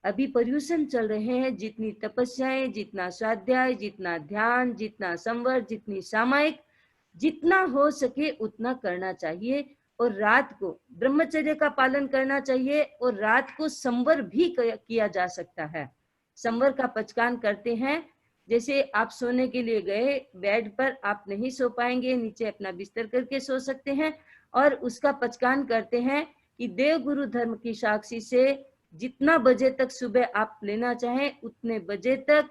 अभी पर्यूषण चल रहे हैं, जितनी तपस्याएं, जितना स्वाध्याय, जितना ध्यान, जितना संवर, जितनी सामायिक, जितना हो सके उतना करना चाहिए। और रात को ब्रह्मचर्य का पालन करना चाहिए और रात को संवर भी किया जा सकता है। संवर का पचकान करते हैं, जैसे आप सोने के लिए गए, बेड पर आप नहीं सो पाएंगे, नीचे अपना बिस्तर करके सो सकते हैं और उसका पचकान करते हैं कि देव गुरु धर्म की साक्षी से जितना बजे तक सुबह आप लेना चाहें उतने बजे तक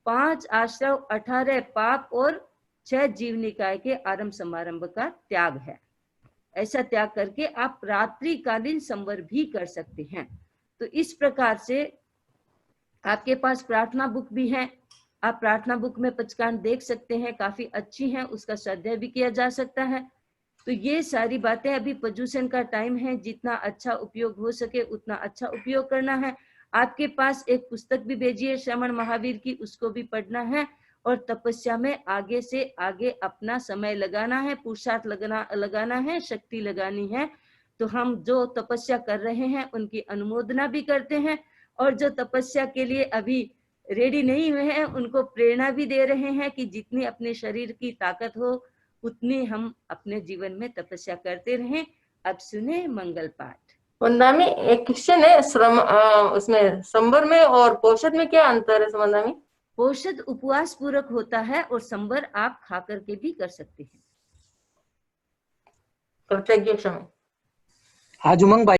5 आश्रव, 18 पाप और 6 जीवनिकाय के आरंभ समारंभ का त्याग है। ऐसा त्याग करके आप रात्रिकालीन संवर भी कर सकते हैं। तो इस प्रकार से आपके पास प्रार्थना बुक भी है, आप प्रार्थना बुक में पचकान देख सकते हैं, काफी अच्छी है, उसका स्वाध्याय भी किया जा सकता है। तो ये सारी बातें, अभी पर्यूषण का टाइम है, जितना अच्छा उपयोग हो सके उतना अच्छा उपयोग करना है। आपके पास एक पुस्तक भी भेजिए श्रवण महावीर की, उसको भी पढ़ना है और तपस्या में आगे से आगे अपना समय लगाना है, पुरुषार्थ लगाना है, शक्ति लगानी है। तो हम जो तपस्या कर रहे हैं उनकी अनुमोदना भी करते हैं और जो तपस्या के लिए अभी रेडी नहीं हुए हैं उनको प्रेरणा भी दे रहे हैं कि जितनी अपने शरीर की ताकत हो उतनी हम अपने जीवन में तपस्या करते रहें। अब सुने मंगल पाठ। वंदामी, एक क्वेश्चन है, उसमें संवर में और पोषद में क्या अंतर है वंदामी? पोषद उपवास पूरक होता है और संवर आप खा करके भी कर सकते हैं। प्रत्येक समय। हाँ जुमंग भाई।